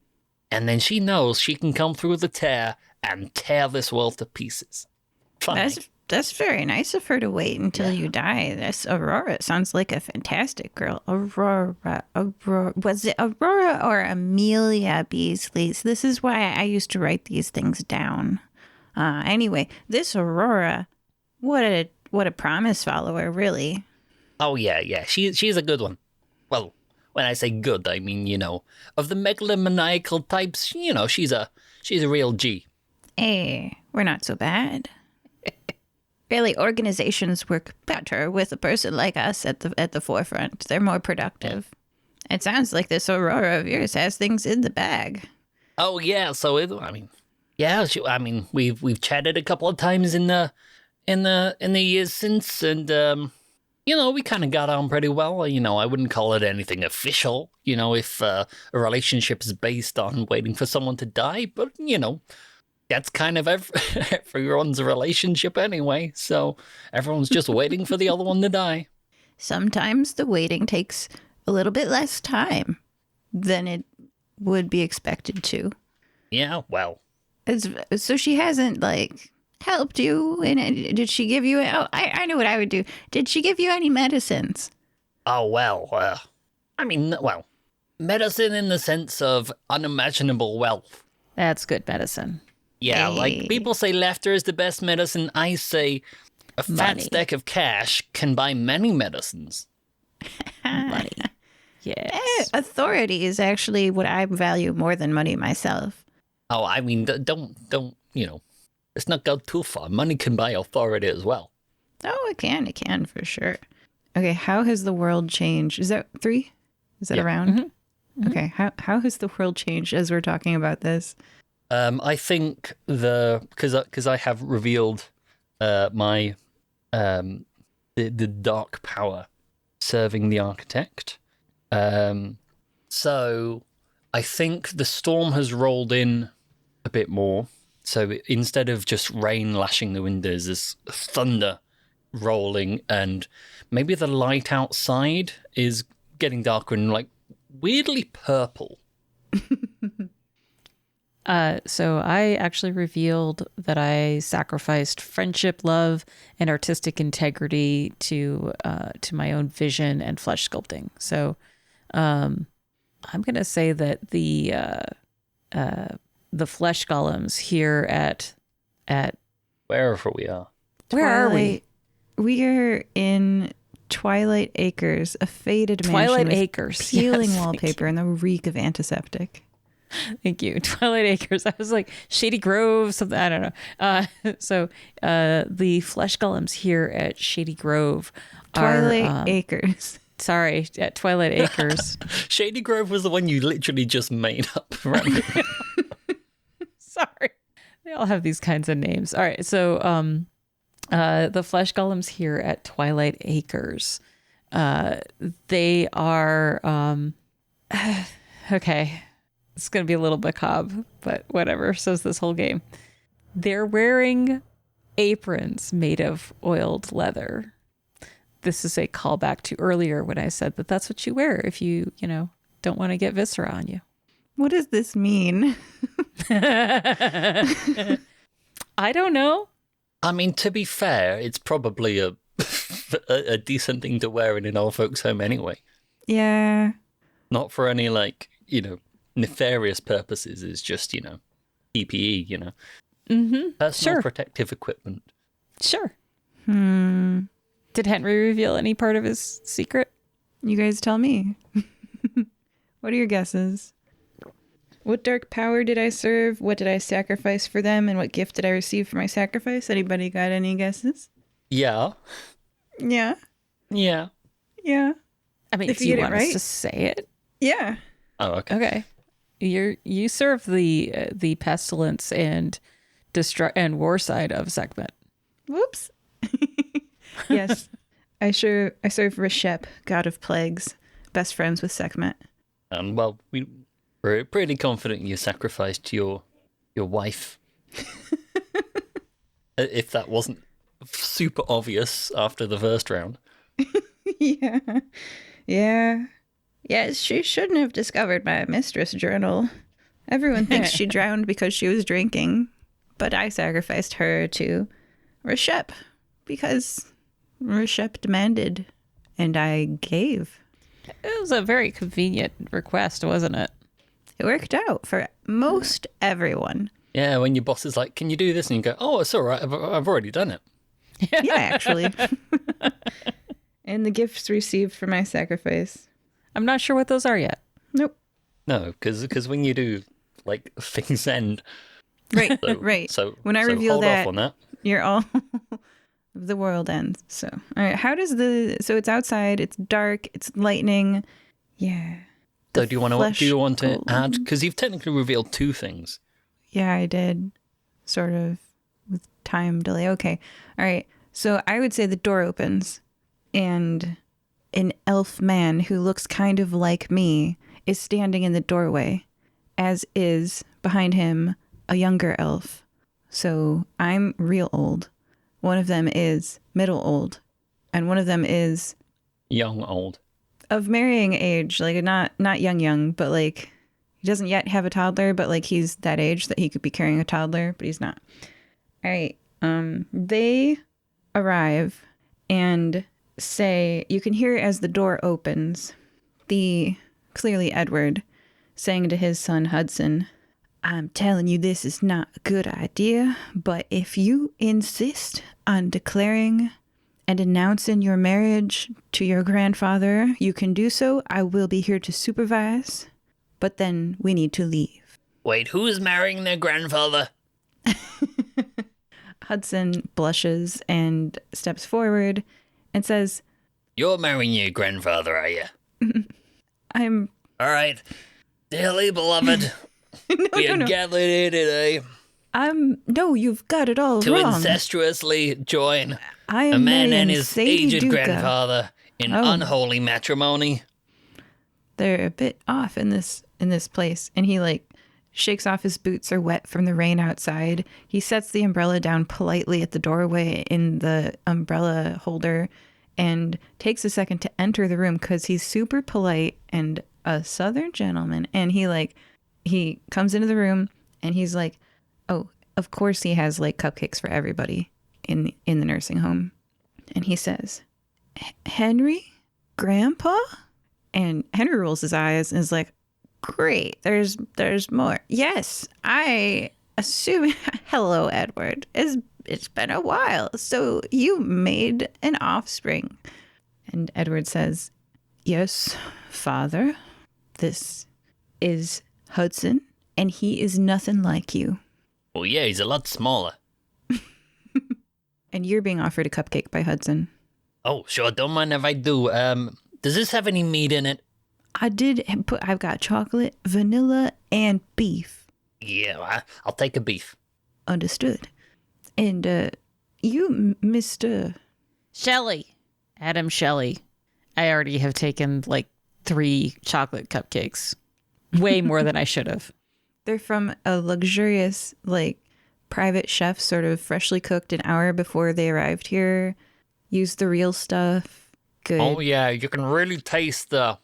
And then she knows she can come through the tear and tear this world to pieces. Funny. That's very nice of her to wait until you die. This Aurora sounds like a fantastic girl. Aurora. Was it Aurora or Amelia Beasley? So this is why I used to write these things down. Anyway, this Aurora, what a promise follower, really. Oh, yeah. She's a good one. Well, when I say good, I mean, of the megalomaniacal types, she's a real G. Hey, we're not so bad. Really, organizations work better with a person like us at the forefront. They're more productive. It sounds like this Aurora of yours has things in the bag. Oh yeah, so we've chatted a couple of times in the years since, and we kind of got on pretty well. I wouldn't call it anything official. If a relationship is based on waiting for someone to die, but that's kind of everyone's relationship anyway. So everyone's just waiting for the other one to die. Sometimes the waiting takes a little bit less time than it would be expected to. Yeah, well. So she hasn't, helped you in it? Did she give you... Oh, I know what I would do. Did she give you any medicines? Oh, well, medicine in the sense of unimaginable wealth. That's good medicine. Yeah, Hey. like people say laughter is the best medicine. I say a fat Money. stack of cash can buy many medicines. Money. Yes. Authority is actually what I value more than money myself. Oh, I mean, don't, let's not go too far. Money can buy authority as well. Oh, it can for sure. Okay, how has the world changed? Is that 3? Is that around? Mm-hmm. Okay, how has the world changed as we're talking about this? I think because I have revealed my the dark power serving the architect. So I think the storm has rolled in a bit more. So instead of just rain lashing the windows, there's thunder rolling, and maybe the light outside is getting darker and weirdly purple. So I actually revealed that I sacrificed friendship, love, and artistic integrity to my own vision and flesh sculpting. So I'm going to say that the flesh golems here at Wherever we are. where are we? We are in Twilight Acres, a faded Twilight mansion with Acres. peeling Yes, wallpaper and the reek of antiseptic. Thank you. Twilight Acres. I was like Shady Grove, something. I don't know. So the flesh golems here at Shady Grove are Twilight Acres. sorry, at Twilight Acres. Shady Grove was the one you literally just made up. Right? Sorry. They all have these kinds of names. All right. So the flesh golems here at Twilight Acres, they are okay. It's going to be a little macabre, but whatever. So's this whole game. They're wearing aprons made of oiled leather. This is a callback to earlier when I said that that's what you wear if you don't want to get viscera on you. What does this mean? I don't know. I mean, to be fair, it's probably a decent thing to wear in an old folks' home anyway. Yeah. Not for any nefarious purposes. It's just PPE. Mm-hmm. Personal Sure. protective equipment. Sure. Hmm. Did Henry reveal any part of his secret? You guys tell me. What are your guesses? What dark power did I serve? What did I sacrifice for them? And what gift did I receive for my sacrifice? Anybody got any guesses? Yeah. Yeah. Yeah. Yeah. I mean, If do you you get it want us right. to say it? Yeah. Oh, okay. Okay. You serve the pestilence and war side of Sekhmet. Whoops. Yes. I serve Reshep, god of plagues, best friends with Sekhmet. Well, we're pretty confident you sacrificed your wife. If that wasn't super obvious after the first round. Yeah. Yeah. Yeah, she shouldn't have discovered my mistress journal. Everyone thinks she drowned because she was drinking, but I sacrificed her to Reshep because Reshep demanded, and I gave. It was a very convenient request, wasn't it? It worked out for most everyone. Yeah, when your boss is like, "Can you do this?" and you go, "Oh, it's all right. I've already done it." Yeah, actually. And the gifts received for my sacrifice. I'm not sure what those are yet. Nope. No, because when you do, like, things end. Right, So, right. So when I so reveal hold that, off on that. you're all... the world ends. So, all right. How does so it's outside, it's dark, it's lightning. Yeah. So do you want to golem. add? Because you've technically revealed two things. Yeah, I did. Sort of with time delay. Okay. All right. So I would say the door opens and an elf man who looks kind of like me is standing in the doorway, as is behind him a younger elf. So I'm real old. One of them is middle old, and one of them is Young, old. of marrying age, like not young, but like he doesn't yet have a toddler, but like he's that age that he could be carrying a toddler, but he's not. All right. They arrive and say, you can hear as the door opens, clearly Edward saying to his son Hudson, I'm telling you this is not a good idea, but if you insist on declaring and announcing your marriage to your grandfather, you can do so. I will be here to supervise, but then we need to leave. Wait, who is marrying their grandfather? Hudson blushes and steps forward and says, You're marrying your grandfather, are you? I'm... All right. Dearly beloved, we are gathered here today No, you've got it all to wrong. incestuously join I a am man and marrying his Sadie aged Duca. grandfather in Oh. unholy matrimony. They're a bit off in this place. And he like shakes off his boots are wet from the rain outside. He sets the umbrella down politely at the doorway in the umbrella holder and takes a second to enter the room because he's super polite and a Southern gentleman. And he comes into the room and he's like, oh, of course he has like cupcakes for everybody in the nursing home. And he says, Henry, Grandpa? And Henry rolls his eyes and is like, great, there's more. Yes, I assume. Hello, Edward. It's been a while. So you made an offspring. And Edward says, yes, father. This is Hudson, and he is nothing like you. Well, yeah, he's a lot smaller. And you're being offered a cupcake by Hudson. Oh, sure, don't mind if I do. Does this have any meat in it? I've got chocolate, vanilla, and beef. Yeah, I'll take a beef. Understood. And, you, Mr. Shelley. Addam Shelley. I already have taken like 3 chocolate cupcakes. Way more than I should have. They're from a luxurious, like, private chef, sort of freshly cooked an hour before they arrived here. Used the real stuff. Good. Oh, yeah, you can really taste the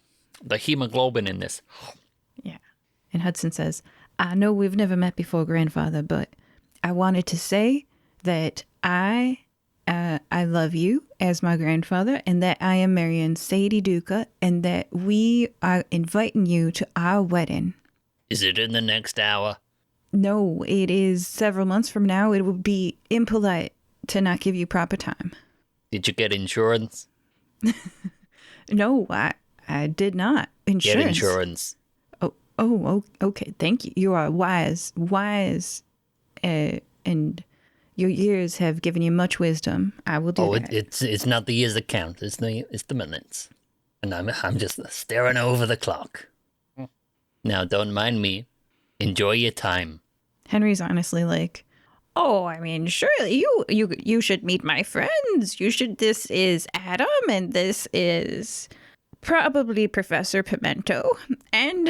hemoglobin in this. Yeah. And Hudson says, I know we've never met before, Grandfather, but I wanted to say that I love you as my grandfather and that I am marrying Sadie Duca and that we are inviting you to our wedding. Is it in the next hour? No, it is several months from now. It would be impolite to not give you proper time. Did you get insurance? No, I did not. Insurance. Get insurance. Oh, okay. Thank you. You are wise, and your years have given you much wisdom. I will do that. It's not the years that count. It's the minutes, and I'm just staring over the clock. Now, don't mind me. Enjoy your time. Henry's honestly like, oh, I mean, surely you should meet my friends. This is Addam, and this is probably Professor Pimento, and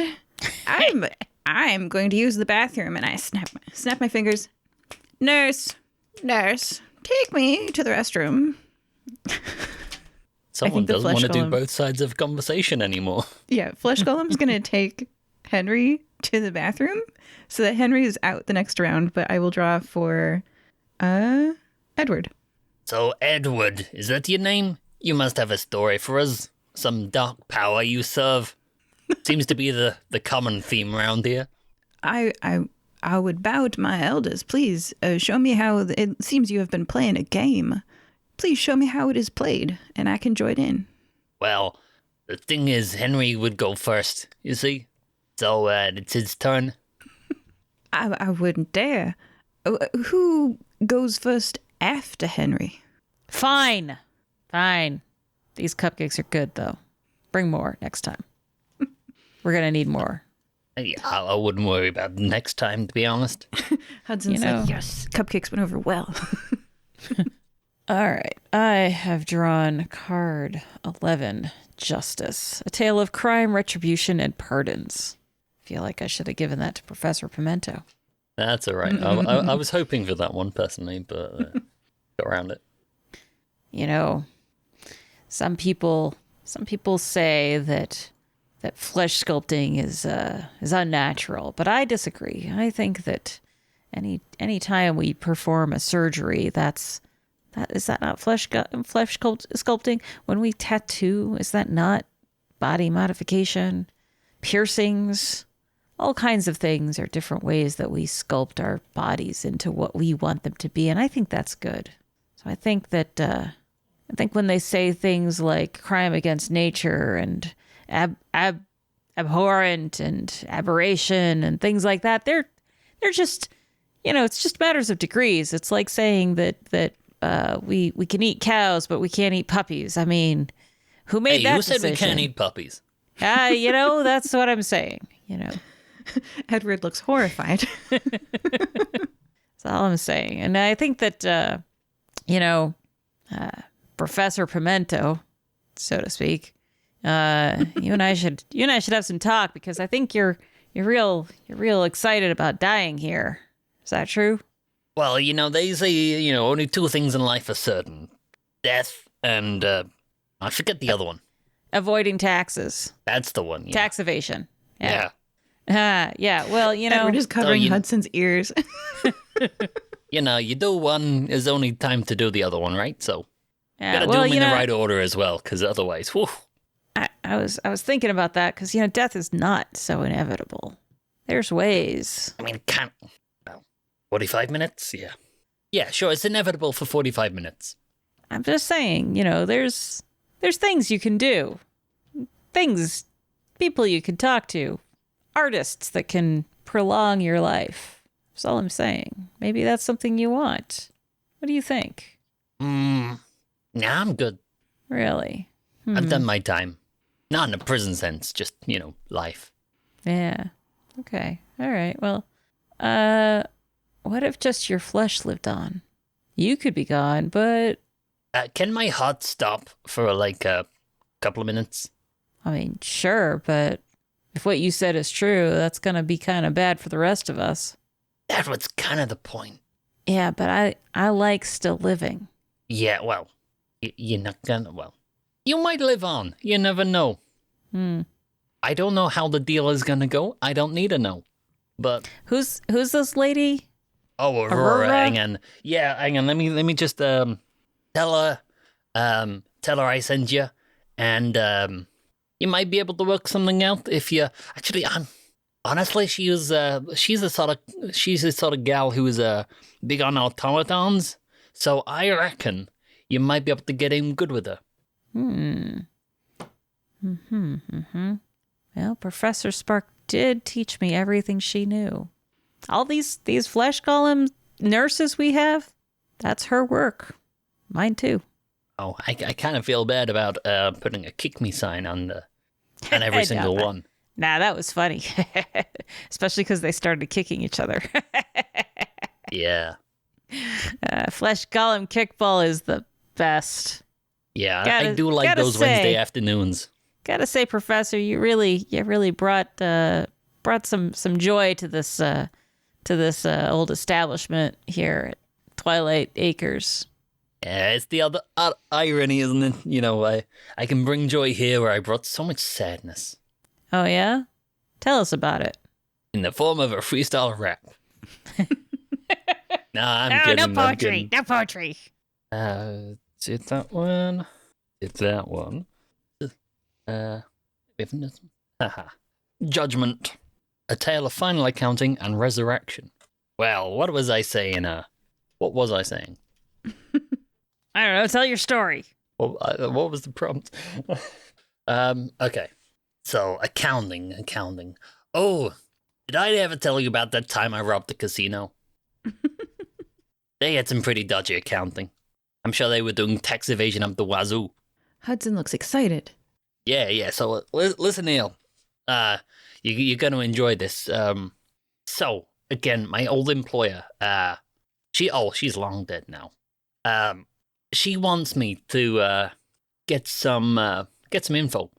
I'm going to use the bathroom. And I snap my fingers. Nurse, take me to the restroom. Someone doesn't want to do both sides of a conversation anymore. Yeah, Flesh Golem's going to take Henry to the bathroom so that Henry is out the next round, but I will draw for Edward. So, Edward, is that your name? You must have a story for us. Some dark power you serve. Seems to be the common theme around here. I would bow to my elders. Please show me how. It seems you have been playing a game. Please show me how it is played, and I can join in. Well, The thing is, Henry would go first, you see? So, it's his turn. I wouldn't dare. Who goes first after Henry? Fine. These cupcakes are good, though. Bring more next time. We're going to need more. Yeah, I wouldn't worry about it next time, to be honest. Hudson's like, yes, cupcakes went over well. All right. I have drawn card 11, Justice. A tale of crime, retribution, and pardons. I feel like I should have given that to Professor Pimento. That's all right. I was hoping for that one, personally, but got around it. You know, some people say that flesh sculpting is unnatural, but I disagree. I think that any time we perform a surgery, is that not flesh sculpting? When we tattoo, is that not body modification? Piercings, all kinds of things are different ways that we sculpt our bodies into what we want them to be, and I think that's good. So I think that when they say things like crime against nature and abhorrent and aberration and things like that, they're just, it's just matters of degrees. It's like saying that we can eat cows, but we can't eat puppies. I mean, who made that decision? Who said we can't eat puppies? That's what I'm saying, Edward looks horrified. That's all I'm saying. And I think that, Professor Pimento, so to speak, you and I should have some talk, because I think you're real excited about dying here. Is that true? Well, they say, only two things in life are certain. Death and, I forget the other one. Avoiding taxes. That's the one. Yeah. Tax evasion. Yeah. Yeah. Well, Edward is covering Hudson's ears. You do one, there's only time to do the other one, right? So, yeah, gotta do them in the right order as well, because otherwise, whew. I was thinking about that, because, death is not so inevitable. There's ways. I mean, it can't. 45 minutes? Yeah. Yeah, sure, it's inevitable for 45 minutes. I'm just saying, there's things you can do. People you can talk to. Artists that can prolong your life. That's all I'm saying. Maybe that's something you want. What do you think? Nah, I'm good. Really? I've done my time. Not in a prison sense, just, life. Yeah. Okay. All right. Well, what if just your flesh lived on? You could be gone, but... can my heart stop for, like, a couple of minutes? I mean, sure, but if what you said is true, that's going to be kind of bad for the rest of us. That's what's kind of the point. Yeah, but I like still living. Yeah, well, you're not gonna... Well, you might live on. You never know. I don't know how the deal is gonna go. I don't need to know. But... Who's this lady? Oh, Aurora. Hang on. Yeah, hang on. Let me just tell her I sent you, and you might be able to work something out if you. Actually, honestly, she's the sort of gal who is big on automatons. So I reckon you might be able to get in good with her. Well, Professor Spark did teach me everything she knew. All these flesh golem nurses we have, that's her work. Mine too. Oh, I kind of feel bad about putting a kick me sign on every single one. Nah, that was funny. Especially because they started kicking each other. Yeah. Flesh golem kickball is the best. Yeah, I do like those Wednesday afternoons. Gotta say, Professor, you really brought some joy to this old establishment here at Twilight Acres. Yeah, it's the other irony, isn't it? I can bring joy here where I brought so much sadness. Oh yeah? Tell us about it. In the form of a freestyle rap. Nah, I'm kidding. No poetry. No poetry. It's that one. It's that one. Haha. Judgment. A tale of final accounting and resurrection. Well, what was I saying? What was I saying? I don't know. Tell your story. What was the prompt? Okay. So, accounting. Oh, did I ever tell you about that time I robbed the casino? They had some pretty dodgy accounting. I'm sure they were doing tax evasion up the wazoo. Hudson looks excited. Yeah. So, listen, Neil. You're going to enjoy this. So, again, my old employer, she's long dead now. She wants me to get some info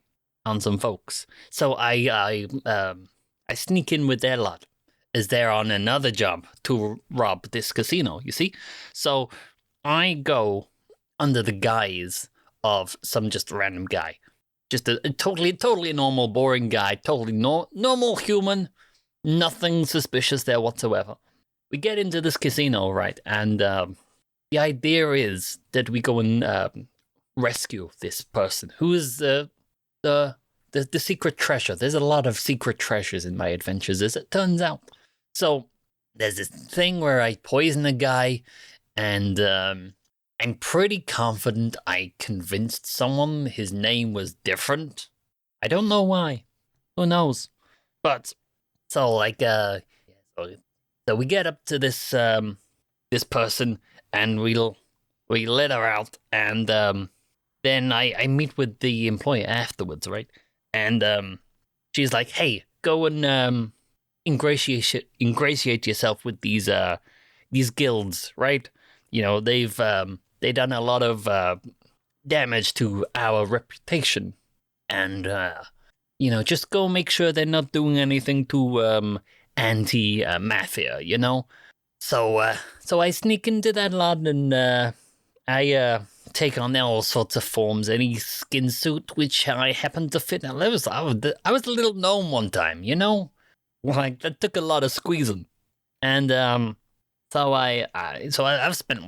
on some folks. So I sneak in with their lot as they're on another job to rob this casino, you see? So I go under the guise of some just random guy. Just a totally normal, boring guy, totally normal human, nothing suspicious there whatsoever. We get into this casino, right? And the idea is that we go and rescue this person who is the secret treasure. There's a lot of secret treasures in my adventures, as it turns out. So there's this thing where I poison a guy, and I'm pretty confident I convinced someone his name was different. I don't know why. Who knows? But so so we get up to this this person, and we let her out, and then I meet with the employer afterwards, right? And she's like, "Hey, go and ingratiate yourself with these guilds, right? You know, they've done a lot of damage to our reputation, and just go make sure they're not doing anything to anti-mafia, you know." So I sneak into that lot, and I take on all sorts of forms, any skin suit which I happen to fit. Now, I was a little gnome one time, you know, like that took a lot of squeezing, and so I've spent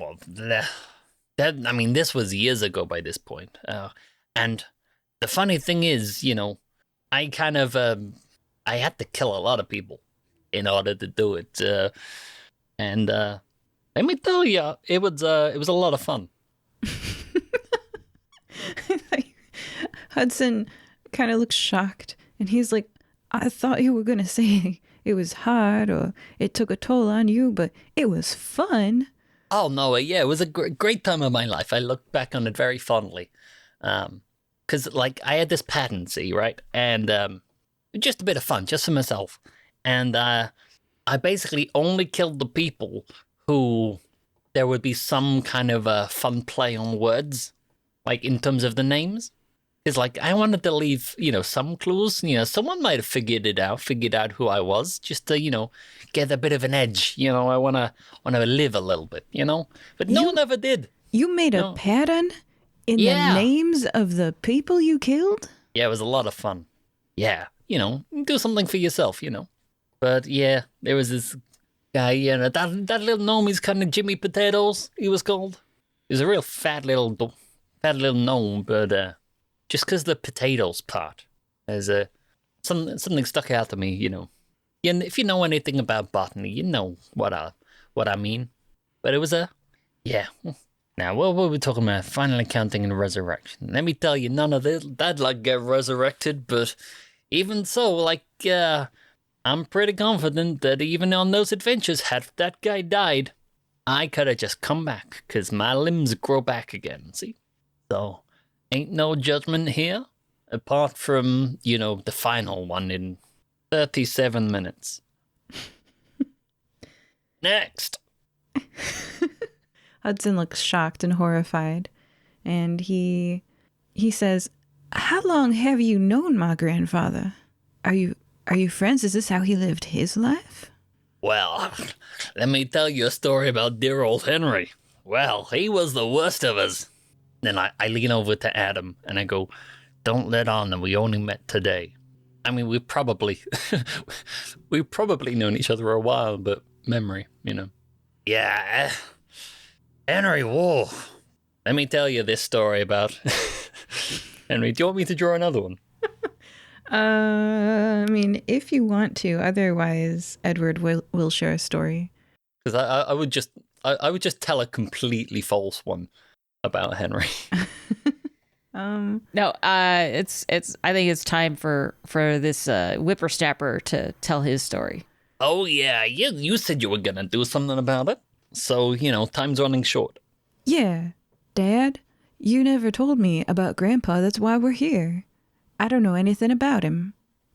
this was years ago by this point, and the funny thing is, you know, I kind of I had to kill a lot of people in order to do it, and let me tell you, it was a lot of fun. Hudson kind of looks shocked, and he's like, I thought you were going to say it was hard or it took a toll on you, but it was fun. Oh, no, yeah, it was a great time of my life. I look back on it very fondly. Because, like, I had this patency, right? And just a bit of fun, just for myself. And I basically only killed the people who there would be some kind of a fun play on words, like, in terms of the names. It's like, I wanted to leave, some clues. Someone might have figured out who I was, just to, get a bit of an edge. I want to live a little bit, But no one ever did. You made a pattern in the names of the people you killed? Yeah, it was a lot of fun. Yeah, do something for yourself, But yeah, there was this guy, that little gnome, he's kind of Jimmy Potatoes, he was called. He was a real fat little gnome, but just because the potatoes part, there's something stuck out to me, And if you know anything about botany, you know what I mean. But it was yeah. Now, what were we talking about? Final accounting and resurrection. Let me tell you, none of that get resurrected, but even so, I'm pretty confident that even on those adventures, had that guy died, I could have just come back, because my limbs grow back again, see? So, ain't no judgment here, apart from, the final one in 37 minutes. Next! Hudson looks shocked and horrified, and he says, "How long have you known my grandfather? Are you friends? Is this how he lived his life?" Well, let me tell you a story about dear old Henry. Well, he was the worst of us. Then I lean over to Addam and I go, "Don't let on that we only met today. I mean, we've probably known each other a while, but memory, Yeah, Henry, whoa. Let me tell you this story about Henry. Do you want me to draw another one? If you want to. Otherwise, Edward will share a story. Because I would just tell a completely false one about Henry. No, it's. I think it's time for this whippersnapper to tell his story. Oh, yeah, you said you were gonna do something about it. So, time's running short. Yeah, Dad, you never told me about Grandpa. That's why we're here. I don't know anything about him,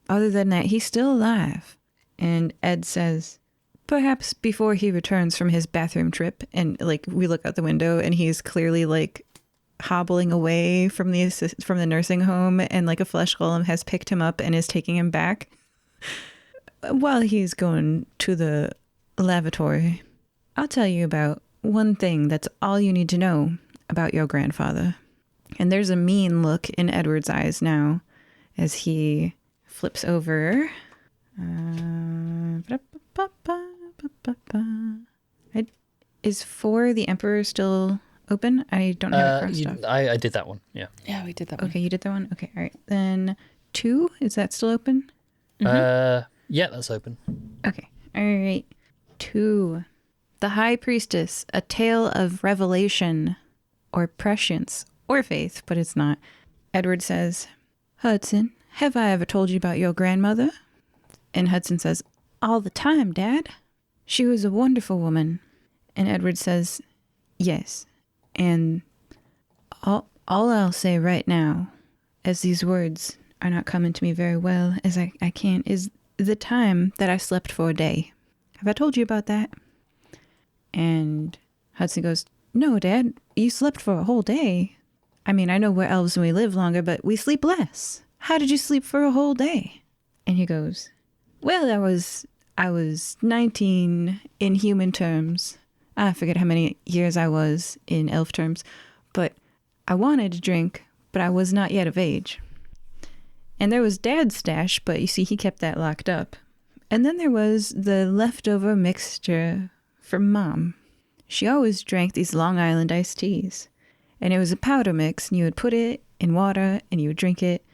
other than that he's still alive. And Ed says, perhaps before he returns from his bathroom trip, and we look out the window and he's clearly hobbling away from the nursing home, and a flesh golem has picked him up and is taking him back while he's going to the lavatory. I'll tell you about one thing that's all you need to know about your grandfather. And there's a mean look in Edward's eyes now as he flips over. Is For the Emperor still open? I don't have it crossed off. I did that one, yeah. Yeah, we did that one. Okay, you did that one? Okay, all right. Then 2, is that still open? Yeah, that's open. Okay, all right. 2. The High Priestess, A Tale of Revelation, or Prescience, or Faith, but it's not. Edward says, Hudson, have I ever told you about your grandmother? And Hudson says, all the time, Dad. She was a wonderful woman. And Edward says, yes. And all I'll say right now, as these words are not coming to me very well as I can, is the time that I slept for a day. Have I told you about that? And Hudson goes, no, Dad, you slept for a whole day. I mean, I know we're elves and we live longer, but we sleep less. How did you sleep for a whole day? And he goes, well, I was 19 in human terms. I forget how many years I was in elf terms, but I wanted to drink, but I was not yet of age. And there was Dad's stash, but you see, he kept that locked up. And then there was the leftover mixture from Mom. She always drank these Long Island iced teas. And it was a powder mix, and you would put it in water, and you would drink it.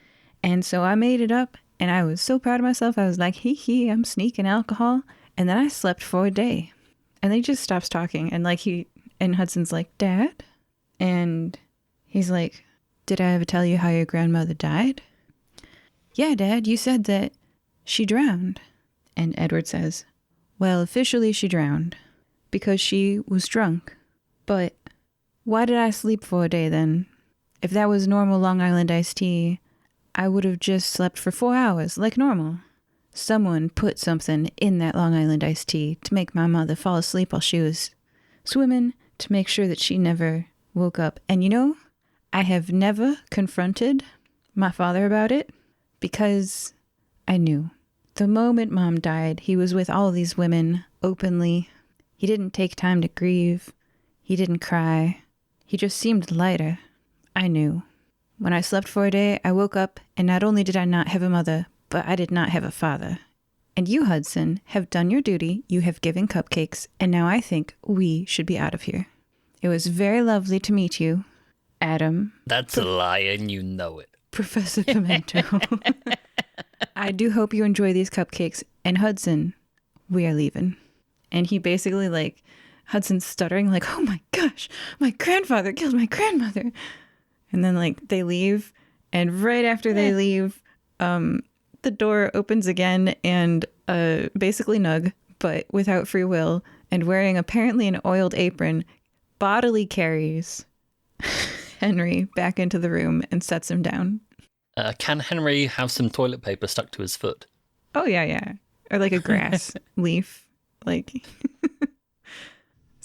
And so I made it up, and I was so proud of myself. I was like, hee, I'm sneaking alcohol. And then I slept for a day. And then he just stops talking, and and Hudson's like, Dad? And he's like, did I ever tell you how your grandmother died? Yeah, Dad, you said that she drowned. And Edward says, well, officially she drowned because she was drunk. But why did I sleep for a day then? If that was normal Long Island iced tea, I would have just slept for 4 hours like normal. Someone put something in that Long Island iced tea to make my mother fall asleep while she was swimming, to make sure that she never woke up. And I have never confronted my father about it because I knew. The moment Mom died, he was with all these women openly. He didn't take time to grieve. He didn't cry. He just seemed lighter. I knew. When I slept for a day, I woke up, and not only did I not have a mother, but I did not have a father. And you, Hudson, have done your duty. You have given cupcakes, and now I think we should be out of here. It was very lovely to meet you, Addam. That's a lie, and you know it. Professor Pimento. I do hope you enjoy these cupcakes. And Hudson, we are leaving. And he basically, Hudson's stuttering, oh my gosh, my grandfather killed my grandmother. And then, they leave. And right after they leave, the door opens again, and basically Nug, but without free will, and wearing apparently an oiled apron, bodily carries Henry back into the room and sets him down. Can Henry have some toilet paper stuck to his foot? Oh, yeah. Or a grass leaf. He's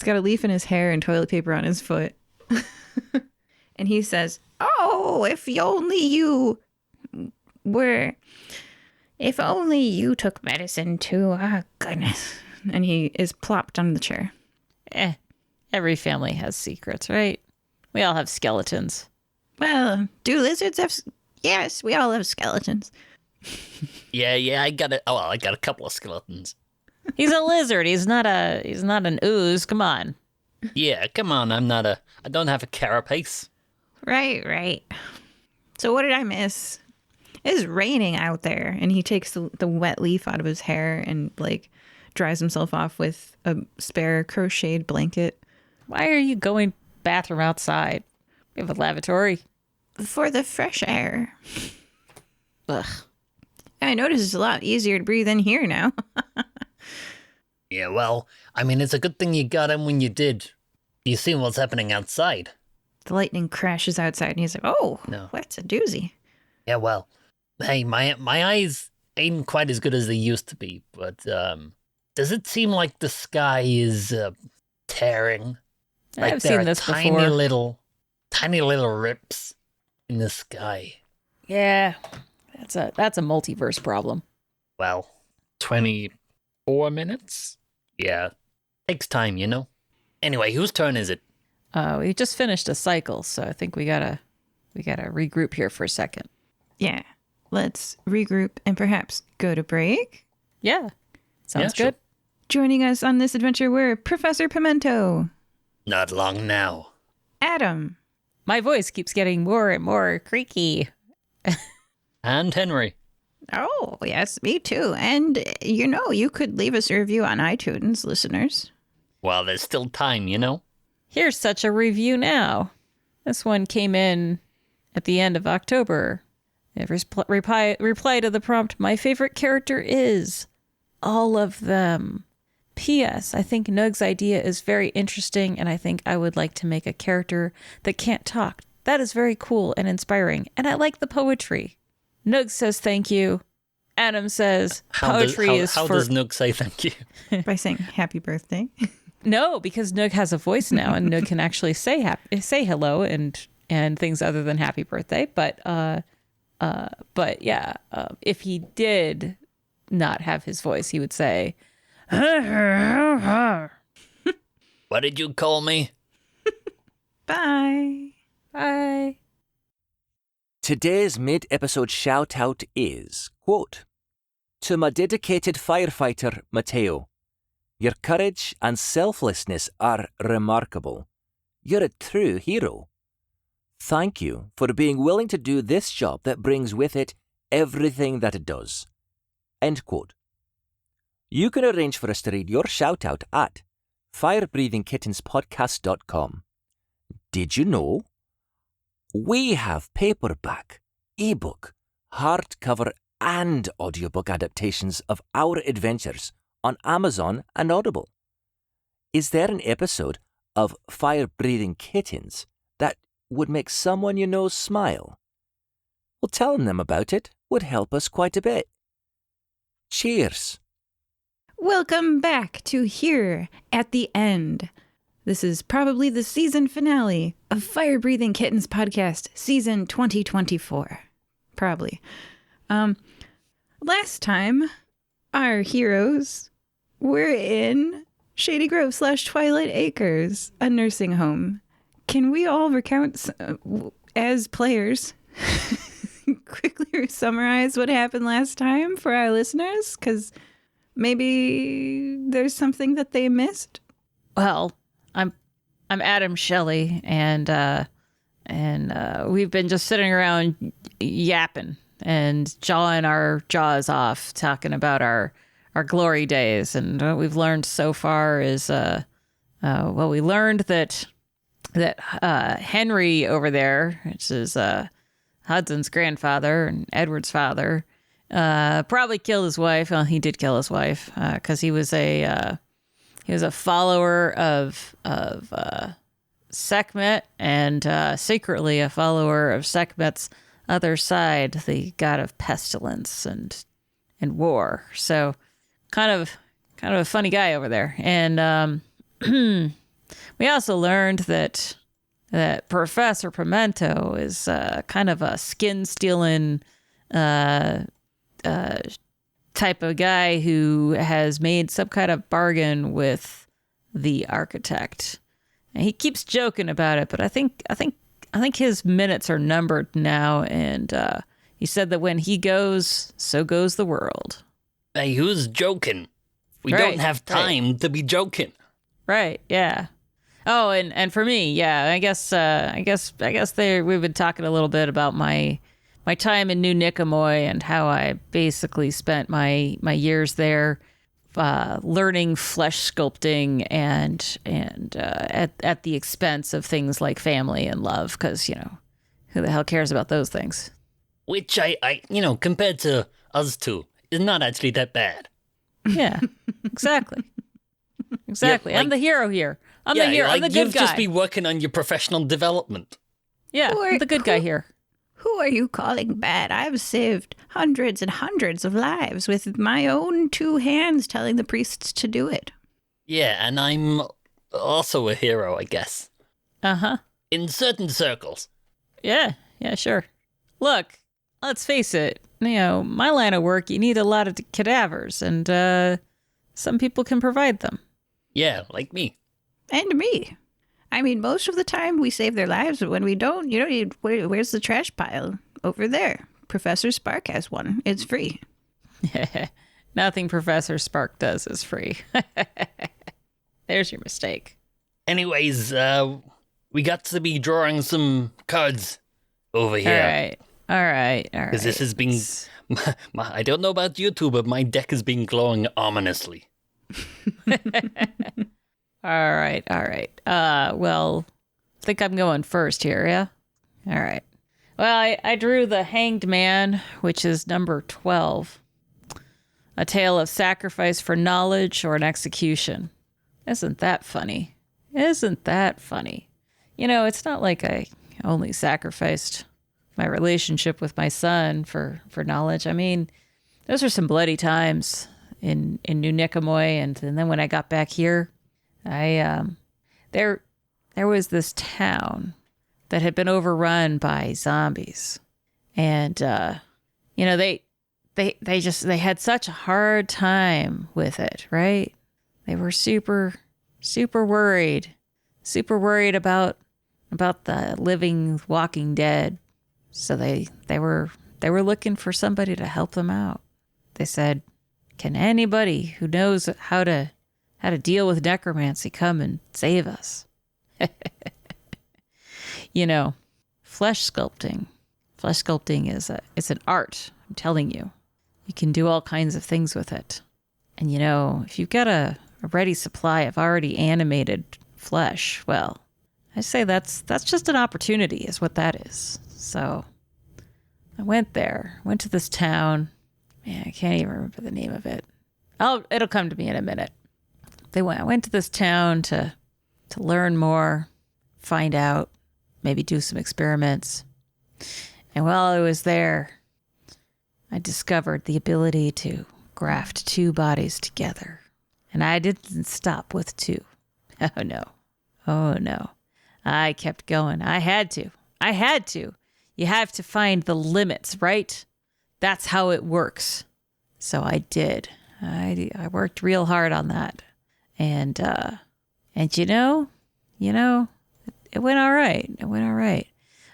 got a leaf in his hair and toilet paper on his foot. And he says, oh, if only you took medicine too. Ah, goodness. And he is plopped on the chair. Every family has secrets, right? We all have skeletons. Well, do lizards have... Yes, we all have skeletons. Yeah, I got it. Oh, well, I got a couple of skeletons. He's a lizard. He's not an ooze. Come on. Yeah, come on. I don't have a carapace. Right. So what did I miss? It's raining out there, and he takes the wet leaf out of his hair and dries himself off with a spare crocheted blanket. Why are you going bathroom outside? We have a lavatory. for the fresh air. Ugh. I notice it's a lot easier to breathe in here now. Yeah, well, I mean, it's a good thing you got in when you did. You see what's happening outside? The lightning crashes outside, and he's like, "Oh, No. that's a doozy." Yeah, well, hey, my eyes ain't quite as good as they used to be, but does it seem like the sky is tearing? Like I've there seen are this tiny before. little rips in the sky. Yeah, that's a multiverse problem. Well, 24 minutes? Yeah, takes time, you know? Anyway, whose turn is it? We just finished a cycle, so I think we gotta regroup here for a second. Yeah. Let's regroup and perhaps go to break. Yeah, sounds Yeah, good. sure. Joining us on this adventure were Professor Pimento, Not long now. Addam, My voice keeps getting more and more creaky. And Henry. Oh, yes, me too. And, you could leave us a review on iTunes, listeners. Well, there's still time, you know? Here's such a review now. This one came in at the end of October. It reply to the prompt, my favorite character is all of them. P.S. I think Nug's idea is very interesting, and I think I would like to make a character that can't talk. That is very cool and inspiring, and I like the poetry. Nug says thank you. Addam says poetry is how for... does Nook say thank you? By saying happy birthday. No, because Nug has a voice now, and Nug can actually say hello and things other than happy birthday. But yeah, if he did not have his voice, he would say, What did you call me? Bye. "Bye." Today's mid-episode shout-out is, quote, to my dedicated firefighter, Matteo. Your courage and selflessness are remarkable. You're a true hero. Thank you for being willing to do this job that brings with it everything that it does. End quote. You can arrange for us to read your shout-out at firebreathingkittenspodcast.com. Did you know? We have paperback, ebook, hardcover, and audiobook adaptations of our adventures on Amazon and Audible. Is there an episode of Fire Breathing Kittens that would make someone you know smile? Well, telling them about it would help us quite a bit. Cheers. Welcome back to Here at the End. This is probably the season finale of Fire Breathing Kittens podcast, season 2024. Probably. Last time, our heroes were in Shady Grove / Twilight Acres, a nursing home. Can we all recount, as players, quickly summarize what happened last time for our listeners? Because maybe there's something that they missed. Well, I'm Addam Shelley, and we've been just sitting around yapping and jawing our jaws off, talking about our glory days, and what we've learned so far is we learned that Henry over there, which is Hudson's grandfather and Edward's father, probably killed his wife. Well, he did kill his wife because he was a follower of Sekhmet, and secretly a follower of Sekhmet's other side, the god of pestilence and war. So kind of a funny guy over there. And we also learned that Professor Pimento is kind of a skin-stealing type of guy who has made some kind of bargain with the architect. And he keeps joking about it, but I think his minutes are numbered now, and he said that when he goes, so goes the world. Hey, who's joking? We Right, don't have time to be joking. Right, yeah. Oh, and for me, yeah, I guess we've been talking a little bit about my time in New Nicomoy and how I basically spent my years there learning flesh sculpting and at the expense of things like family and love, because Who the hell cares about those things? Which compared to us two, is not actually that bad. Yeah, exactly. Exactly. Yeah, I'm the hero here. I'm the hero. I'm the good you've guy. just been working on your professional development. Yeah, Who are- I'm the good guy who- here. Who are you calling bad? I've saved hundreds and hundreds of lives with my own 2 hands telling the priests to do it. Yeah, and I'm also a hero, I guess. Uh-huh. In certain circles. Yeah, sure. Look, let's face it. My line of work, you need a lot of cadavers, and some people can provide them. Yeah, like me. And me. I mean, most of the time we save their lives, but when we don't, where's the trash pile? Over there. Professor Spark has one. It's free. Nothing Professor Spark does is free. There's your mistake. Anyways, we got to be drawing some cards over here. All right. Because this has been... I don't know about you two, but my deck has been glowing ominously. All right. Well, I think I'm going first here, yeah? All right. Well, I drew the Hanged Man, which is number 12. A tale of sacrifice for knowledge or an execution. Isn't that funny? It's not like I only sacrificed my relationship with my son for knowledge. I mean, those are some bloody times in New Nicomoy, and then when I got back here, there was this town that had been overrun by zombies, and they had such a hard time with it, right? They were super worried about the living Walking Dead, so they were looking for somebody to help them out. They said, "Can anybody who knows how to deal with necromancy come and save us?" Flesh sculpting. Flesh sculpting it's an art. I'm telling you, you can do all kinds of things with it. And if you've got a ready supply of already animated flesh, well, I say that's just an opportunity, is what that is. So I went to this town. Man, I can't even remember the name of it. It'll come to me in a minute. I went to this town to learn more, find out, maybe do some experiments. And while I was there, I discovered the ability to graft 2 bodies together. And I didn't stop with 2. Oh no. I kept going. I had to. You have to find the limits, right? That's how it works. So I did. I worked real hard on that. And it went all right.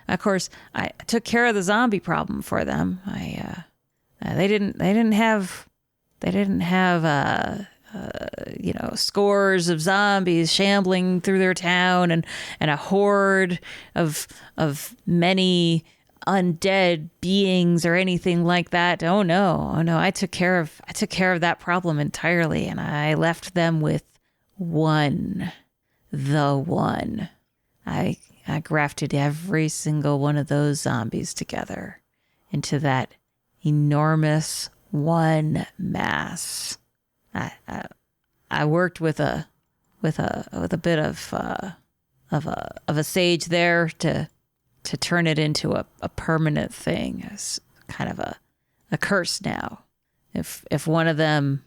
Of course, I took care of the zombie problem for them. They didn't have scores of zombies shambling through their town and a horde of many undead beings or anything like that. Oh no. I took care of that problem entirely, and I left them with the one. I grafted every single one of those zombies together into that enormous one mass. I worked with a bit of a sage there to turn it into a permanent thing. It's kind of a curse now. If one of them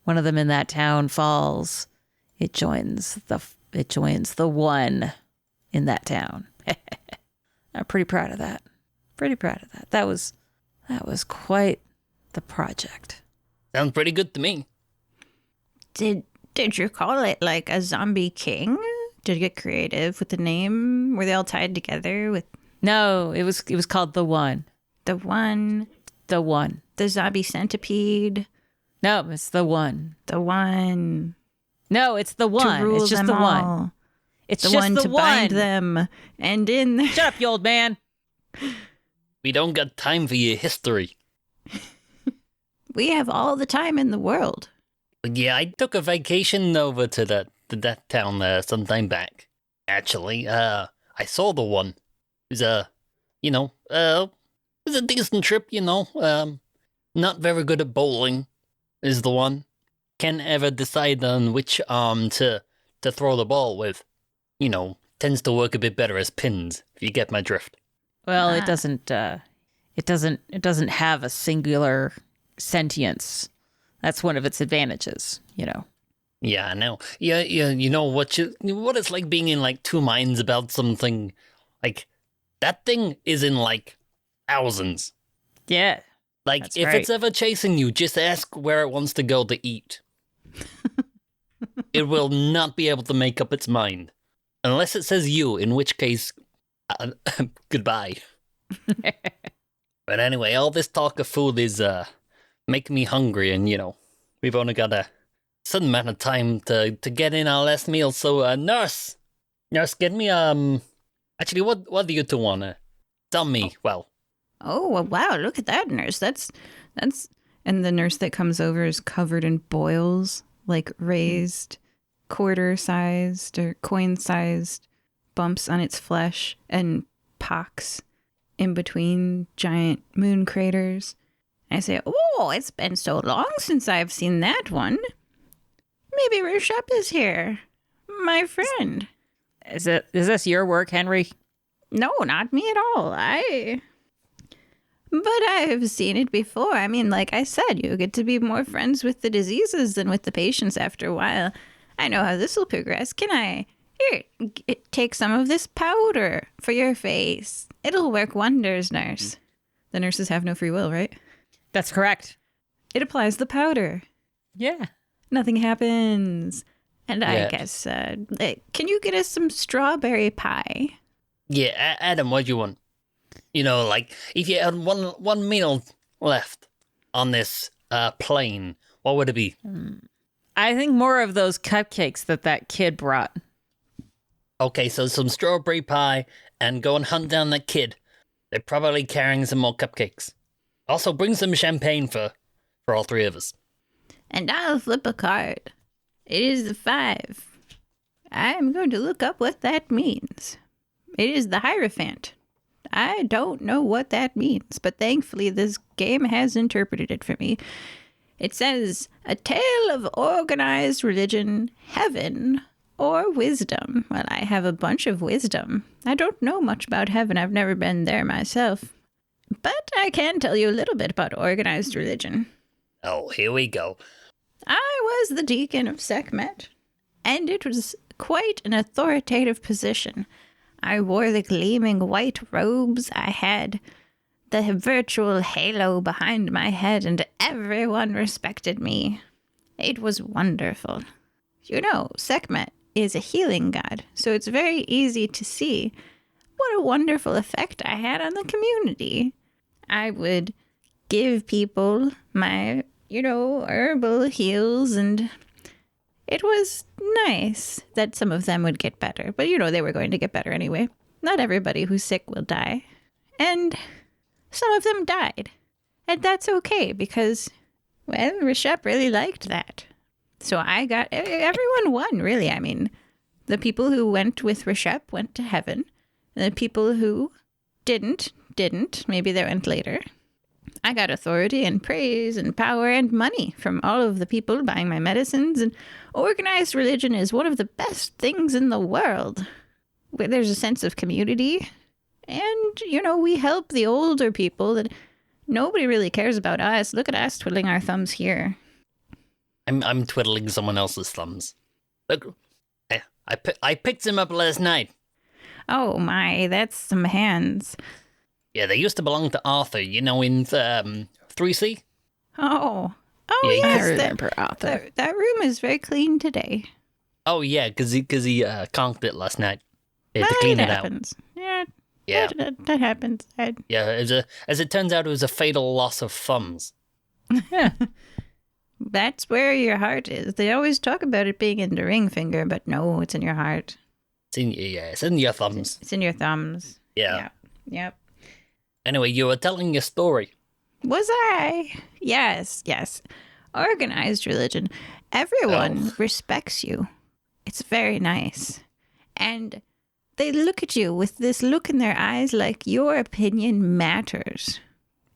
in that town falls, it joins the one in that town. I'm pretty proud of that. That was quite the project. Sounds pretty good to me. Did you call it like a zombie king? Did you get creative with the name? Were they all tied together with? No, it was called the one. The one. The zombie centipede. No, it's the one. The one. No, it's the one. To rule it's just them the one. all. It's the just one the to one. bind them. And in Shut up, you old man. We don't got time for your history. we have all the time in the world. Yeah, I took a vacation over to that town sometime back. Actually, I saw the one. It was it was a decent trip, not very good at bowling is the one. Can't ever decide on which arm to throw the ball with. Tends to work a bit better as pins, if you get my drift. Well, it doesn't have a singular sentience. That's one of its advantages, Yeah, I know. Yeah, you know what it's like being in like two minds about something. Like that thing is in like thousands. Yeah. Like That's if right. it's ever chasing you, just ask where it wants to go to eat. It will not be able to make up its mind. Unless it says you, in which case, goodbye. But anyway, all this talk of food is making me hungry, and we've only got a certain amount of time to get in our last meal. So, nurse, get me Actually, what do you two want? Tell me. Well, Oh, well, wow, look at that, nurse. That's. And the nurse that comes over is covered in boils, like raised quarter-sized or coin-sized bumps on its flesh and pocks in between giant moon craters. I say, oh, it's been so long since I've seen that one. Maybe Rishep is here. My friend. Is this your work, Henry? No, not me at all. But I've seen it before. I mean, like I said, you get to be more friends with the diseases than with the patients after a while. I know how this will progress. Can I? Here, take some of this powder for your face. It'll work wonders, nurse. The nurses have no free will, right? That's correct. It applies the powder. Yeah. Nothing happens. And I Yeah. guess, can you get us some strawberry pie? yeah, Adam, what do you want? Like if you had one meal left on this plane, what would it be? I think more of those cupcakes that kid brought. Okay, so some strawberry pie, and go and hunt down that kid. They're probably carrying some more cupcakes. Also, bring some champagne for all three of us. And I'll flip a card. It is the 5. I'm going to look up what that means. It is the Hierophant. I don't know what that means, but thankfully this game has interpreted it for me. It says, a tale of organized religion, heaven, or wisdom. Well, I have a bunch of wisdom. I don't know much about heaven. I've never been there myself. But I can tell you a little bit about organized religion. Oh, here we go. I was the deacon of Sekhmet, and it was quite an authoritative position. I wore the gleaming white robes. I had the virtual halo behind my head, and everyone respected me. It was wonderful. Sekhmet is a healing god, so it's very easy to see what a wonderful effect I had on the community. I would give people my, herbal heals, and it was nice that some of them would get better. But, they were going to get better anyway. Not everybody who's sick will die. And some of them died. And that's okay because, well, Rishep really liked that. So everyone won, really. I mean, the people who went with Rishep went to heaven. And the people who didn't. Maybe they went later. I got authority and praise and power and money from all of the people buying my medicines, and organized religion is one of the best things in the world. Where there's a sense of community, and, we help the older people that nobody really cares about us. Look at us twiddling our thumbs here. I'm twiddling someone else's thumbs. Look, I picked him up last night. Oh my, that's some hands. Yeah, they used to belong to Arthur, in 3C. Oh, Yeah, yes. I remember Arthur. That room is very clean today. Oh yeah, because he conked it last night. They had to Well, clean it out. happens. Yeah, Yeah, that happens. yeah. As it turns out, it was a fatal loss of thumbs. That's where your heart is. They always talk about it being in the ring finger, but no, it's in your heart. It's in your thumbs. It's in your thumbs. Yeah. Yep. Anyway, you were telling your story. Was I? Yes. Organized religion. Everyone respects you. It's very nice. And They look at you with this look in their eyes like your opinion matters.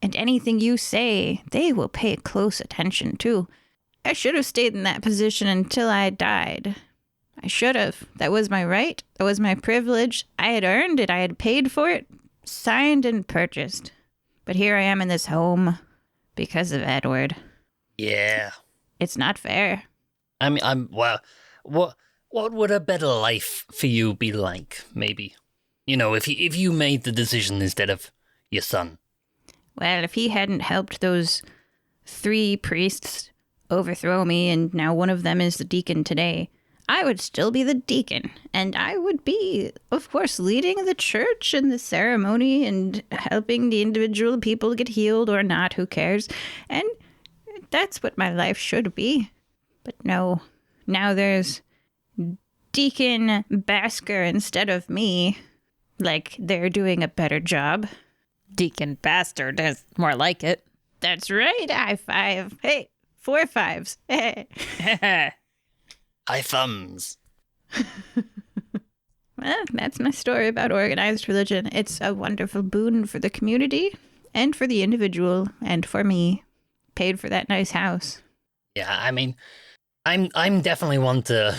And anything you say, they will pay close attention to. I should have stayed in that position until I died. I should have. That was my right. That was my privilege. I had earned it. I had paid for it. Signed and purchased. But here I am in this home because of Edward. Yeah. It's not fair. I mean, well, what would a better life for you be like, maybe? You know, if you made the decision instead of your son. Well, if he hadn't helped those 3 priests overthrow me, and now one of them is the deacon today, I would still be the deacon. And I would be, of course, leading the church and the ceremony and helping the individual people get healed or not, who cares? And that's what my life should be. But no, now there's Deacon Basker instead of me. Like they're doing a better job. Deacon Bastard is more like it. That's right, high five. Hey, 4 5s. High thumbs. Well, that's my story about organized religion. It's a wonderful boon for the community and for the individual and for me. Paid for that nice house. Yeah, I mean, I'm definitely one to.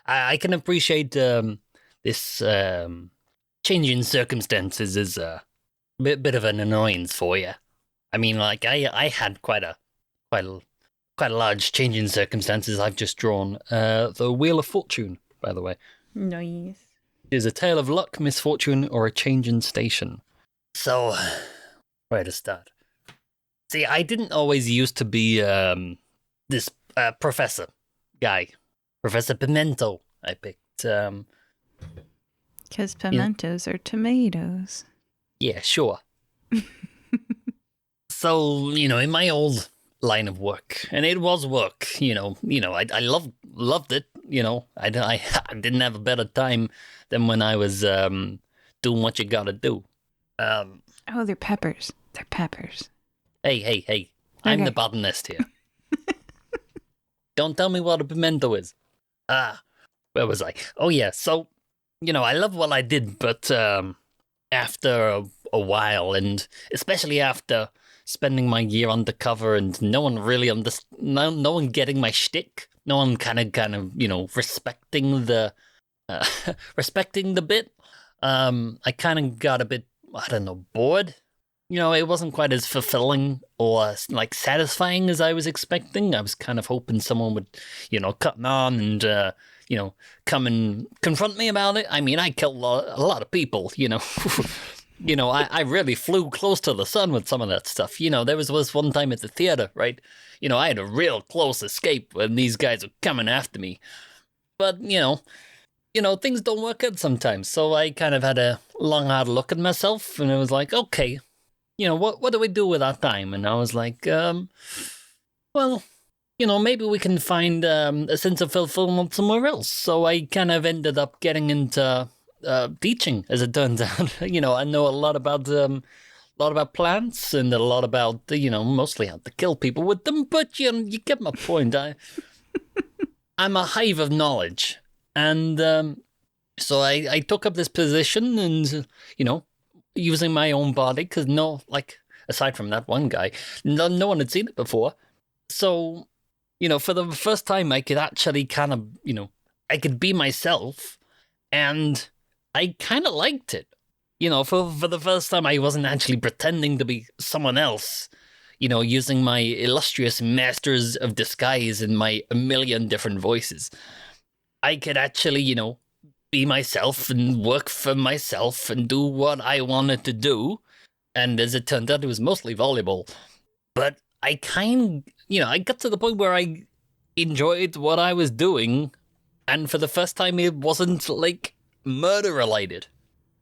I can appreciate this change in circumstances is a bit of an annoyance for you. I mean, like I had quite a large change in circumstances. I've just drawn the Wheel of Fortune, by the way. Nice. It is a tale of luck, misfortune, or a change in station. So, where to start? See, I didn't always used to be this professor guy. Professor Pimento, I picked. Because pimentos are tomatoes. Yeah, sure. So, you know, in my old line of work, and it was work, I loved it, I didn't have a better time than when I was doing what you gotta do. Oh, they're peppers. They're peppers. Hey, I'm Okay. the botanist here. Don't tell me what a pimento is. Where was I? Oh yeah, so, I love what I did, but after a while, and especially after spending my year undercover and no one really no one getting my shtick, no one kind of respecting the bit, I kind of got a bit, I don't know, bored. It wasn't quite as fulfilling or like satisfying as I was expecting. I was kind of hoping someone would, come on and, come and confront me about it. I mean, I killed a lot of people, I really flew close to the sun with some of that stuff. There was one time at the theater, right? I had a real close escape when these guys were coming after me. But, things don't work out sometimes. So I kind of had a long, hard look at myself, and it was like, okay, what do we do with our time? And I was like, well, maybe we can find a sense of fulfillment somewhere else. So I kind of ended up getting into teaching, as it turns out. I know a lot about plants and a lot about, mostly how to kill people with them. But you get my point. I'm a hive of knowledge, and so I took up this position, and using my own body, because aside from that one guy, no one had seen it before. So, for the first time, I could actually kind of, I could be myself, and I kind of liked it. For the first time, I wasn't actually pretending to be someone else, using my illustrious masters of disguise and my a million different voices. I could actually, be myself and work for myself and do what I wanted to do. And as it turned out, it was mostly volleyball. But I I got to the point where I enjoyed what I was doing. And for the first time, it wasn't like murder related.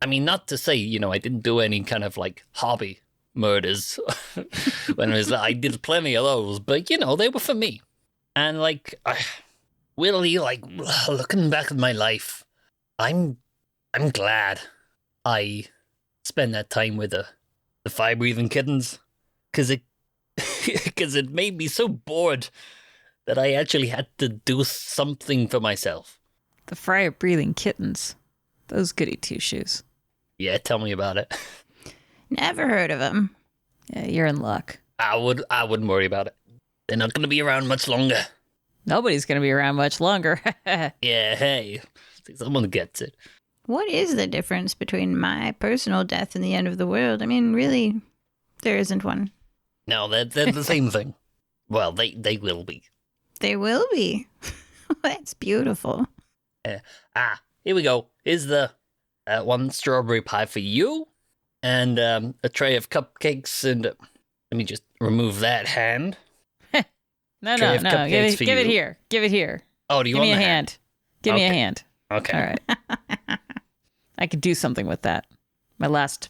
I mean, not to say, I didn't do any kind of like hobby murders when I did plenty of those, but they were for me. And really, looking back at my life, I'm glad I spent that time with the fire-breathing kittens, because it made me so bored that I actually had to do something for myself. The fire-breathing kittens. Those goody two-shoes. Yeah, tell me about it. Never heard of him. Yeah, you're in luck. I wouldn't worry about it. They're not going to be around much longer. Nobody's going to be around much longer. Yeah, hey, someone gets it. What is the difference between my personal death and the end of the world? I mean, really, there isn't one. No, they're the same thing. Well, they will be. They will be. That's beautiful. Here we go. Here's the one strawberry pie for you, and a tray of cupcakes, and let me just remove that hand. No. Tray of cupcakes for Give it you. here. Give it here. Oh, do you Give want me a the hand. Give me a Okay. hand. Okay. All right. I could do something with that. My last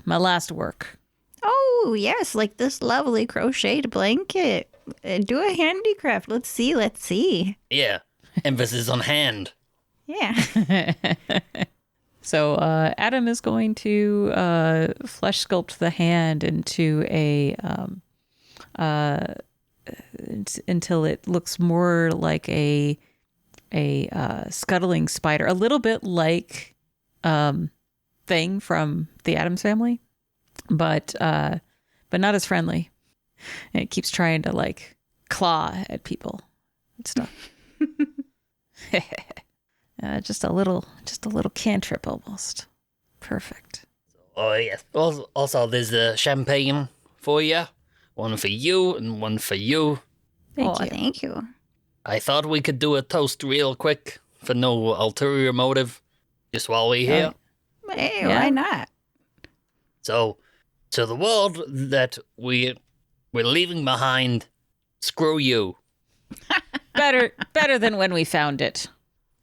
work. Oh, yes, like this lovely crocheted blanket. Do a handicraft. Let's see. Yeah. Emphasis on hand. Yeah. So Addam is going to flesh sculpt the hand into a until it looks more like a scuttling spider, a little bit like Thing from the Addams Family, but not as friendly. And it keeps trying to like claw at people and stuff. Just a little cantrip almost. Perfect. Oh, yes. Also, there's a champagne for you. One for you and one for you. Thank you. Thank you. I thought we could do a toast real quick for no ulterior motive, just while we're here. Hey, Yeah. why not? So, to the world that we're leaving behind, screw you. Better than when we found it.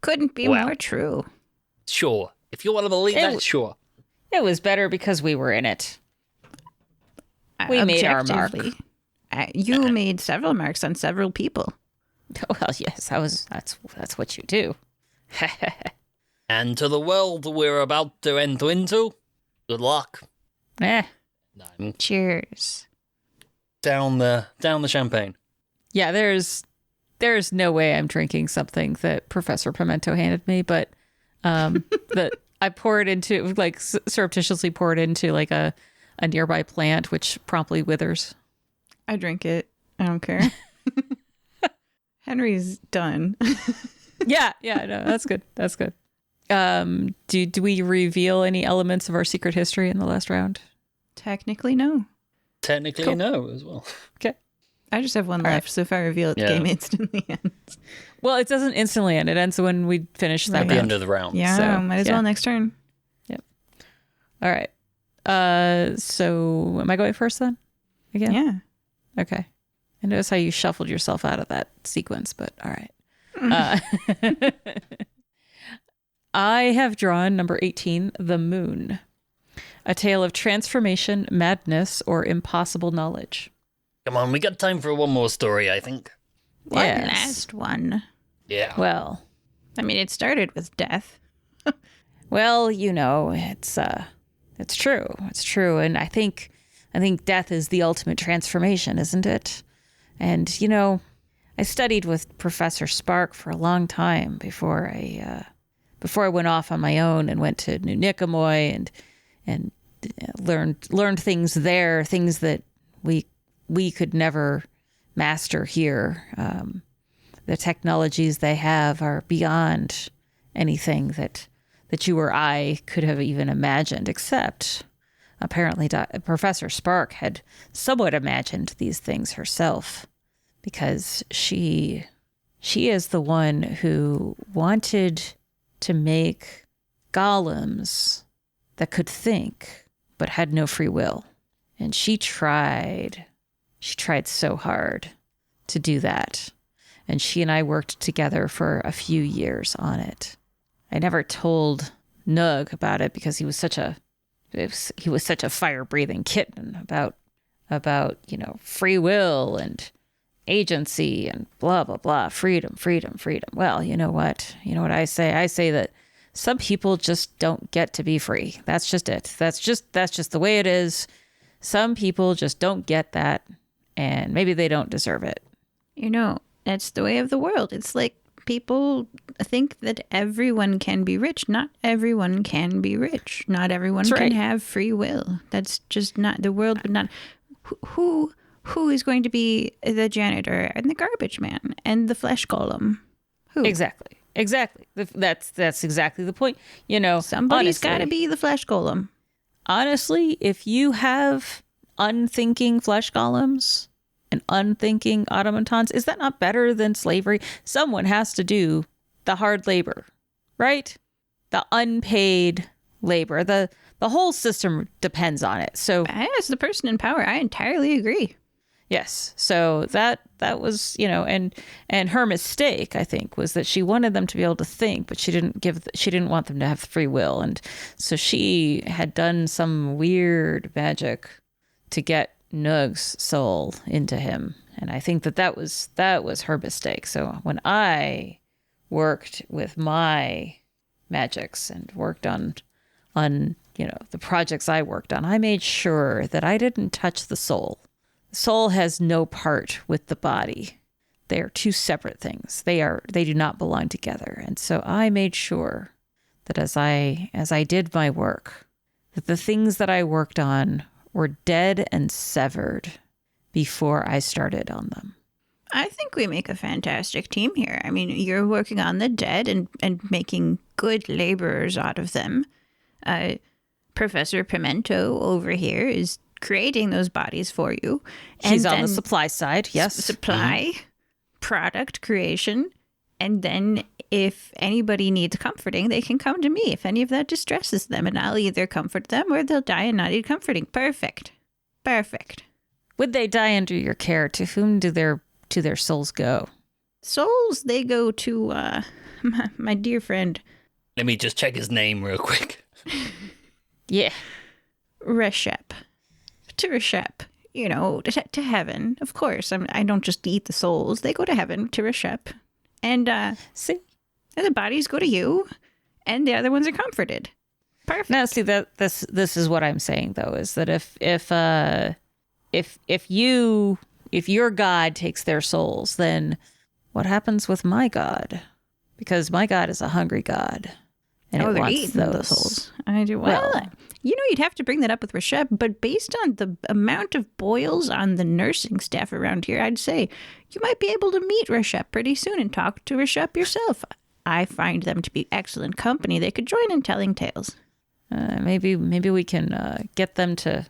Couldn't be Well. more true. Sure. If you want to believe that, sure. It was better because we were in it. We made our mark. Objectively, you made several marks on several people. Well, yes, that's what you do. And to the world we're about to enter into, good luck. Eh. Cheers. Down the champagne. Yeah, there's no way I'm drinking something that Professor Pimento handed me, but that I pour it into, like surreptitiously pour it into like a nearby plant, which promptly withers. I drink it. I don't care. Henry's done. Yeah, no, that's good. That's good. Do we reveal any elements of our secret history in the last round? Technically, no. Technically, Cool. no, as well. Okay. I just have one All left, right. so if I reveal it, the Yeah. game instantly ends. Well, it doesn't instantly end. It ends when we finish that At the round. end of the round. Yeah, So, might as yeah. well next turn. All right. So am I going first then? Again? Yeah. Okay. I notice how you shuffled yourself out of that sequence, but all right. I have drawn number 18, The Moon, a tale of transformation, madness, or impossible knowledge. Come on, we got time for one more story, I think. One Yes. last one. Yeah. Well, I mean, it started with death. it's true. It's true. And I think death is the ultimate transformation, isn't it? And, I studied with Professor Spark for a long time before I went off on my own and went to New Nicomoy and learned things there, things that we could never master here. The technologies they have are beyond anything that you or I could have even imagined, except apparently Professor Spark had somewhat imagined these things herself, because she is the one who wanted to make golems that could think but had no free will. And she tried so hard to do that. And she and I worked together for a few years on it. I never told Nug about it because he was such a fire-breathing kitten about free will and agency and blah blah blah, freedom. Well, you know what I say? I say that some people just don't get to be free. That's just it. That's just the way it is. Some people just don't get that, and maybe they don't deserve it. That's the way of the world. It's like people think that everyone can be rich. Not everyone can be rich. Not everyone That's right. can have free will. That's just not the world. But not who is going to be the janitor and the garbage man and the flesh golem. Who? Exactly. That's exactly the point. Somebody's honestly, got to be the flesh golem. Honestly, if you have unthinking flesh golems and unthinking automatons, is that not better than slavery? Someone has to do the hard labor, right? The unpaid labor. The whole system depends on it. So As the person in power, I entirely agree. yes. So that was, and her mistake, I think, was that she wanted them to be able to think, but she didn't want them to have free will. And so she had done some weird magic to get Nug's soul into him. And I think that was her mistake. So when I worked with my magics and worked on the projects I worked on, I made sure that I didn't touch the soul. The soul has no part with the body. They are two separate things. They do not belong together. And so I made sure that as I did my work, that the things that I worked on were dead and severed before I started on them. I think we make a fantastic team here. I mean, you're working on the dead and making good laborers out of them. Professor Pimento over here is creating those bodies for you. She's on the supply side, yes. Supply, product creation. And then if anybody needs comforting, they can come to me if any of that distresses them. And I'll either comfort them or they'll die and not need comforting. Perfect. Would they die under your care? To whom do their souls go? Souls, they go to my dear friend. Let me just check his name real quick. Yeah. Reshep. To Reshep. To heaven. Of course. I don't just eat the souls. They go to heaven to Reshep. And See? and the bodies go to you, and the other ones are comforted. Perfect. Now, see that this is what I'm saying though, is that if your god takes their souls, then what happens with my god? Because my god is a hungry god, and it they're wants eating those the souls. I do. Well, you'd have to bring that up with Reshep, but based on the amount of boils on the nursing staff around here, I'd say you might be able to meet Reshep pretty soon and talk to Reshep yourself. I find them to be excellent company. They could join in telling tales. Maybe we can get them to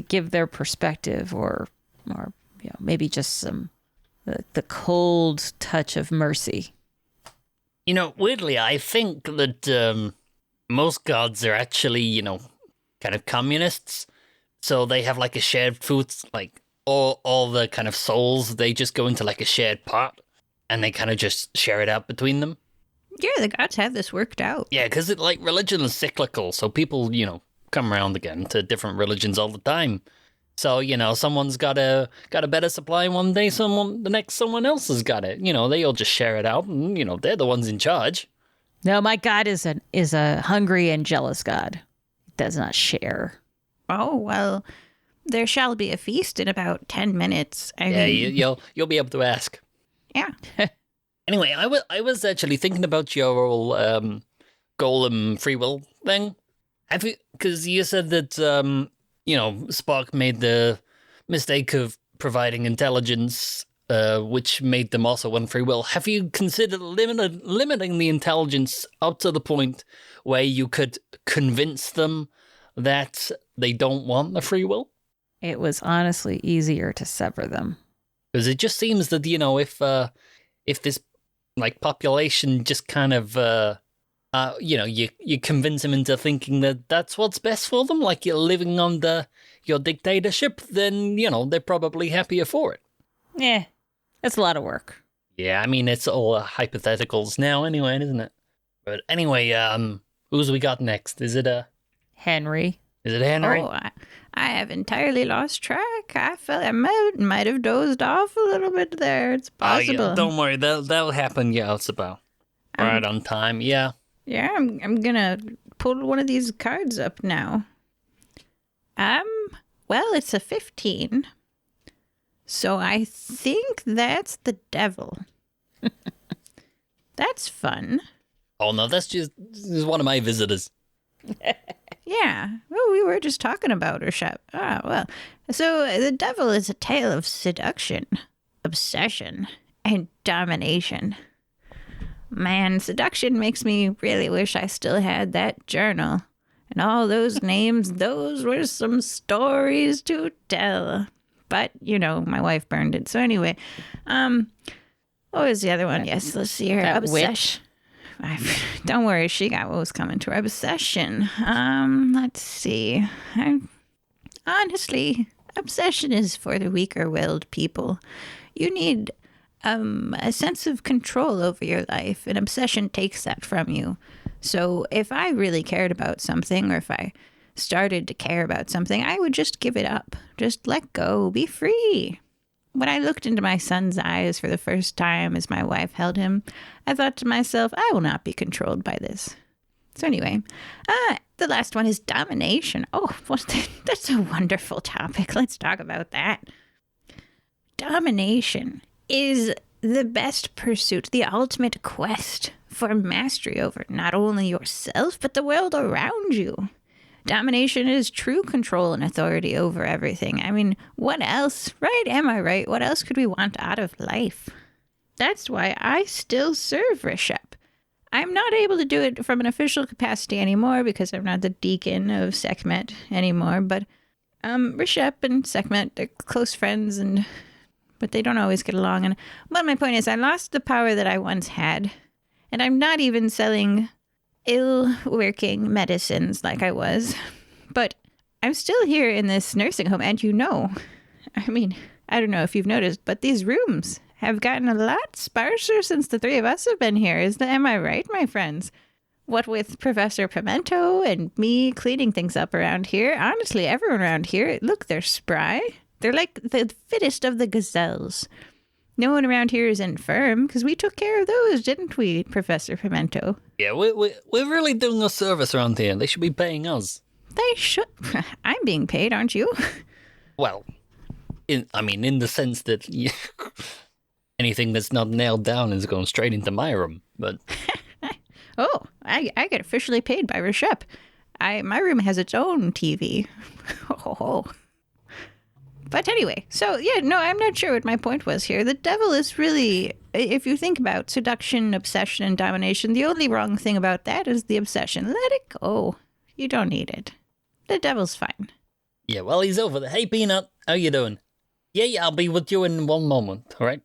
give their perspective, or maybe just some the cold touch of mercy. Weirdly, I think that most gods are actually, kind of communists. So they have like a shared food, like all the kind of souls, they just go into like a shared pot and they kind of just share it out between them. Yeah, the gods have this worked out. Yeah, because religion is cyclical. So people, come around again to different religions all the time. So, someone's got a better supply one day, the next someone else has got it. They all just share it out and, they're the ones in charge. No, my god is a hungry and jealous god. He does not share. Oh, well, there shall be a feast in about 10 minutes. You'll be able to ask. Yeah. Anyway, I was actually thinking about your whole golem free will thing. Have you? Because you said that Spock made the mistake of providing intelligence, which made them also want free will. Have you considered limiting the intelligence up to the point where you could convince them that they don't want the free will? It was honestly easier to sever them. Because it just seems that, if this population just kind of you convince them into thinking that that's what's best for them, like you're living under your dictatorship, then they're probably happier for it. Yeah, it's a lot of work. Yeah, I mean, it's all hypotheticals now anyway, isn't it? But anyway, who's we got next? Is it Henry? Is it Henry? Oh, I have entirely lost track. I felt I might have dozed off a little bit there. It's possible. Oh, yeah, don't worry, that'll happen. Yeah, it's about right on time. Yeah. Yeah, I'm gonna pull one of these cards up now. Well, it's a 15. So I think that's the devil. That's fun. Oh, no, this is one of my visitors. Yeah. Well, we were just talking about her shop. Ah, well. So the devil is a tale of seduction, obsession, and domination. Man, seduction makes me really wish I still had that journal. And all those names, those were some stories to tell. But, my wife burned it. So anyway, what was the other one? Yes, let's see here. That Obsession. Don't worry, she got what was coming to her. Obsession. Let's see. Honestly, obsession is for the weaker-willed people. You need a sense of control over your life, and obsession takes that from you. So if I really cared about something, or if I started to care about something, I would just give it up. Just let go. Be free. When I looked into my son's eyes for the first time as my wife held him, I thought to myself, I will not be controlled by this. So anyway, the last one is domination. Oh, that's a wonderful topic. Let's talk about that. Domination is the best pursuit, the ultimate quest for mastery over not only yourself, but the world around you. Domination is true control and authority over everything. I mean, what else, right? Am I right? What else could we want out of life? That's why I still serve Rishep. I'm not able to do it from an official capacity anymore because I'm not the deacon of Sekhmet anymore, but Rishep and Sekhmet are close friends, but they don't always get along. And well, my point is I lost the power that I once had, and I'm not even selling ill-working medicines like I was, but I'm still here in this nursing home, and I mean, I don't know if you've noticed, but these rooms have gotten a lot sparser since the three of us have been here. Am I right, my friends? What with Professor Pimento and me cleaning things up around here, honestly, everyone around here, look, they're spry. They're like the fittest of the gazelles. No one around here is infirm, because we took care of those, didn't we, Professor Pimento? Yeah, we're really doing a service around here. They should be paying us. They should. I'm being paid, aren't you? Well, in the sense that anything that's not nailed down is going straight into my room, but... Oh, I get officially paid by Rishep. My room has its own TV. Oh. But anyway, so yeah, no, I'm not sure what my point was here. The devil is really, if you think about seduction, obsession, and domination, the only wrong thing about that is the obsession. Let it go. You don't need it. The devil's fine. Yeah, well, he's over there. Hey, Peanut, how you doing? Yeah, I'll be with you in one moment, all right?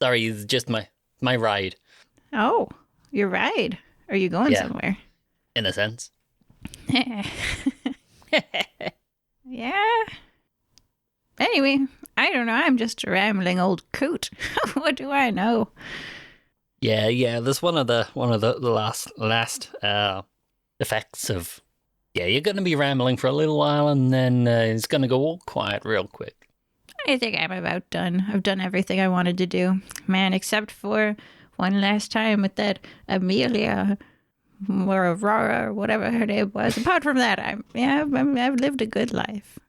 Sorry, it's just my ride. Oh, your ride. Are you going somewhere? In a sense. Yeah. Anyway, I don't know. I'm just a rambling old coot. What do I know? Yeah. That's one of the last effects of. Yeah, you're gonna be rambling for a little while, and then it's gonna go all quiet real quick. I think I'm about done. I've done everything I wanted to do, man, except for one last time with that Amelia or Aurora or whatever her name was. Apart from that, I've lived a good life.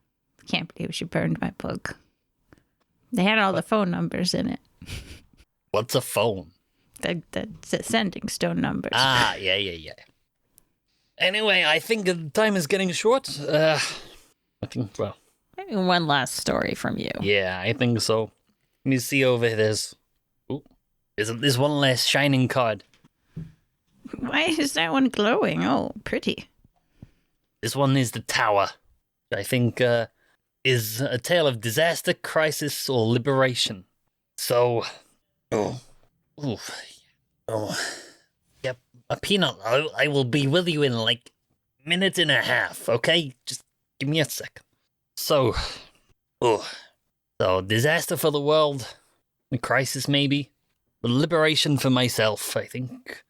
Can't believe she burned my book. They had all the phone numbers in it. What's a phone? The sending stone numbers. Ah, yeah. Anyway, I think the time is getting short. I think, well... Maybe one last story from you. Yeah, I think so. Let me see over this. Ooh, there's one last shining card. Why is that one glowing? Oh, pretty. This one is the Tower. I think is a tale of disaster, crisis, or liberation. So, yep, a Peanut. I will be with you in like minute and a half. Okay, just give me a second. So disaster for the world, a crisis maybe, but liberation for myself. I think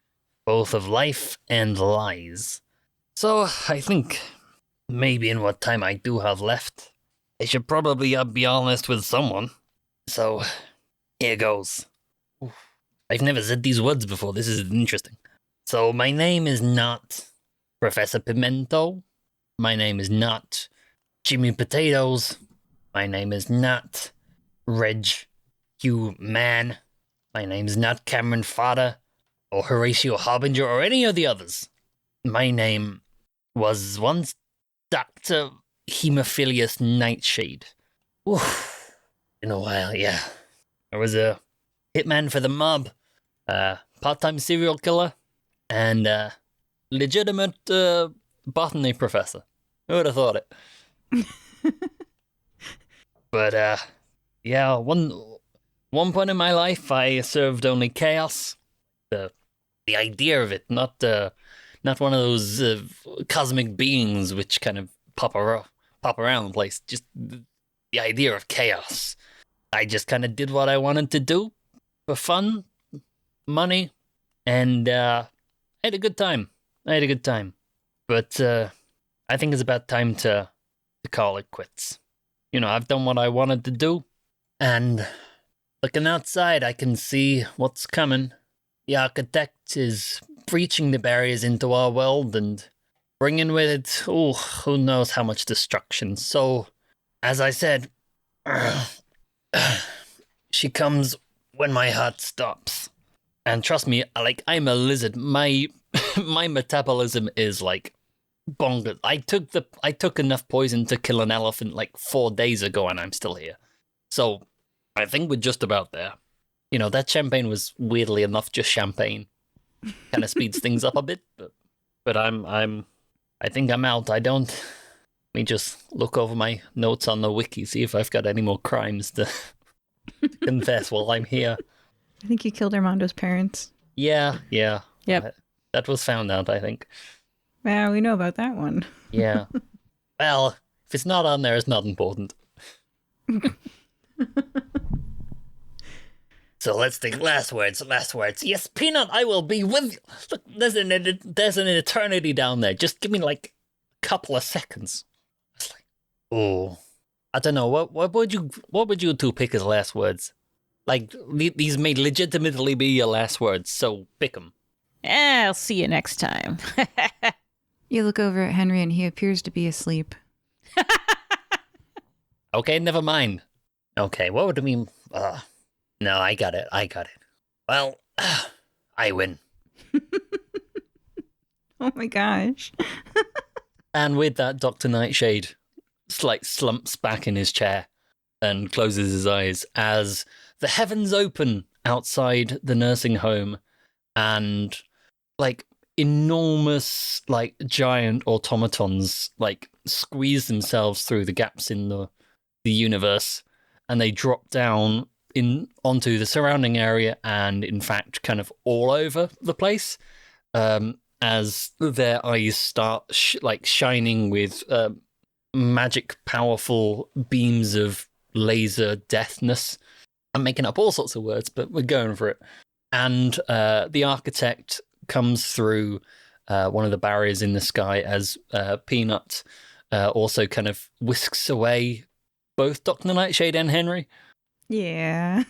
both of life and lies. So I think maybe in what time I do have left, I should probably be honest with someone. So, here goes. I've never said these words before, this is interesting. So, my name is not Professor Pimento. My name is not Jimmy Potatoes. My name is not Reg Hugh Man. My name's not Cameron Fodder, or Horatio Harbinger, or any of the others. My name was once Dr. Hemophilius Nightshade. Oof. Been a while, yeah. I was a hitman for the mob, part-time serial killer, and legitimate botany professor. Who would have thought it? But yeah, one point in my life, I served only chaos. The idea of it, not one of those cosmic beings which kind of pop around the place. Just the idea of chaos. I just kind of did what I wanted to do for fun, money, and I had a good time. But I think it's about time to call it quits. I've done what I wanted to do, and looking outside, I can see what's coming. The architect is breaching the barriers into our world and bringing with it, who knows how much destruction. So, as I said, she comes when my heart stops. And trust me, I'm a lizard. My metabolism is bonkers. I took enough poison to kill an elephant 4 days ago, and I'm still here. So I think we're just about there. That champagne was weirdly enough just champagne. Kind of speeds things up a bit, but I think I'm out. Let me just look over my notes on the wiki, see if I've got any more crimes to confess while I'm here. I think you killed Armando's parents. Yeah. Yep. That was found out, I think. Well, we know about that one. Yeah. Well, if it's not on there, it's not important. So let's think. Last words. Yes, Peanut, I will be with you. Look, there's an eternity down there. Just give me a couple of seconds. It's I don't know. What would you two pick as last words? These may legitimately be your last words, so pick them. I'll see you next time. You look over at Henry and he appears to be asleep. Okay, never mind. Okay, what would it mean? No, I got it. Well, I win. Oh my gosh. And with that, Dr. Nightshade slumps back in his chair and closes his eyes as the heavens open outside the nursing home, and enormous giant automatons squeeze themselves through the gaps in the universe, and they drop down onto the surrounding area, and in fact kind of all over the place, as their eyes start shining with magic powerful beams of laser deathness. I'm making up all sorts of words, but we're going for it. And the architect comes through one of the barriers in the sky as Peanut also kind of whisks away both Dr. Nightshade and Henry. Yeah.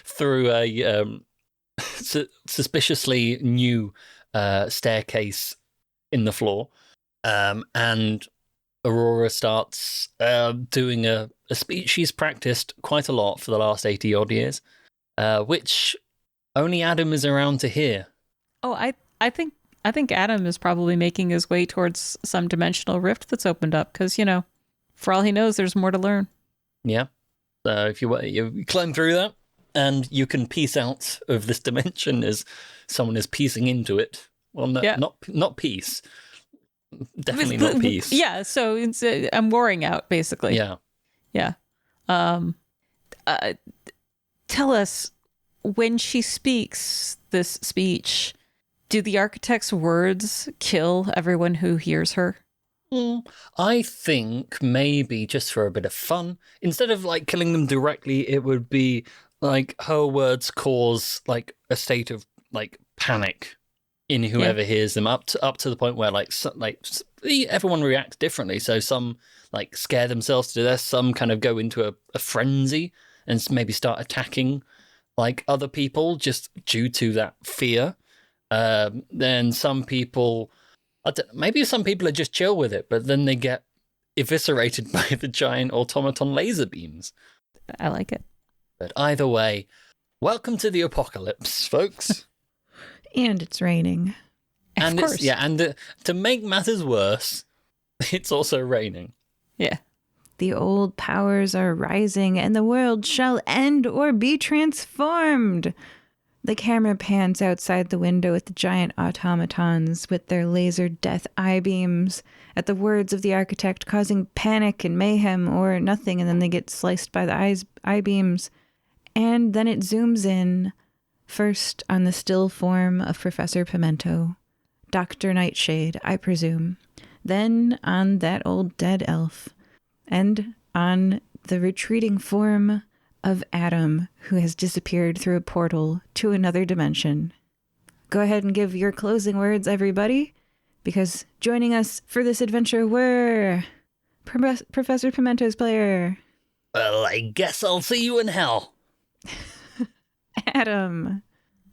Through a suspiciously new staircase in the floor. And Aurora starts doing a speech she's practiced quite a lot for the last 80 odd years, which only Addam is around to hear. Oh, I think Addam is probably making his way towards some dimensional rift that's opened up because, for all he knows, there's more to learn. Yeah. So if you climb through that, and you can piece out of this dimension as someone is piecing into it. Well, no, yeah. not piece. Definitely not peace. Yeah, so it's I'm warring out, basically. Yeah. Tell us, when she speaks this speech, do the architect's words kill everyone who hears her? I think maybe just for a bit of fun, instead of killing them directly, it would be her words cause a state of panic in whoever hears them, up to the point where everyone reacts differently. So some scare themselves to death, some kind of go into a frenzy and maybe start attacking other people just due to that fear. Then some people, maybe some people are just chill with it, but then they get eviscerated by the giant automaton laser beams. I like it. But either way, Welcome to the apocalypse, folks. And it's raining. And Of course. to make matters worse, it's also raining. Yeah. The old powers are rising, and the world shall end or be transformed. The camera pans outside the window at the giant automatons with their laser death eye beams, at the words of the architect causing panic and mayhem or nothing, and then they get sliced by the eye beams. And then it zooms in, first on the still form of Professor Pimento, Dr. Nightshade, I presume, then on that old dead elf, and on the retreating form of Addam, who has disappeared through a portal to another dimension. Go ahead and give your closing words, everybody, because joining us for this adventure were Professor Pimento's player, Well, I guess I'll see you in hell. Addam,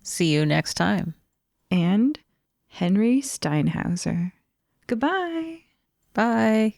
See you next time. and Henry Steinhauser. Goodbye. Bye.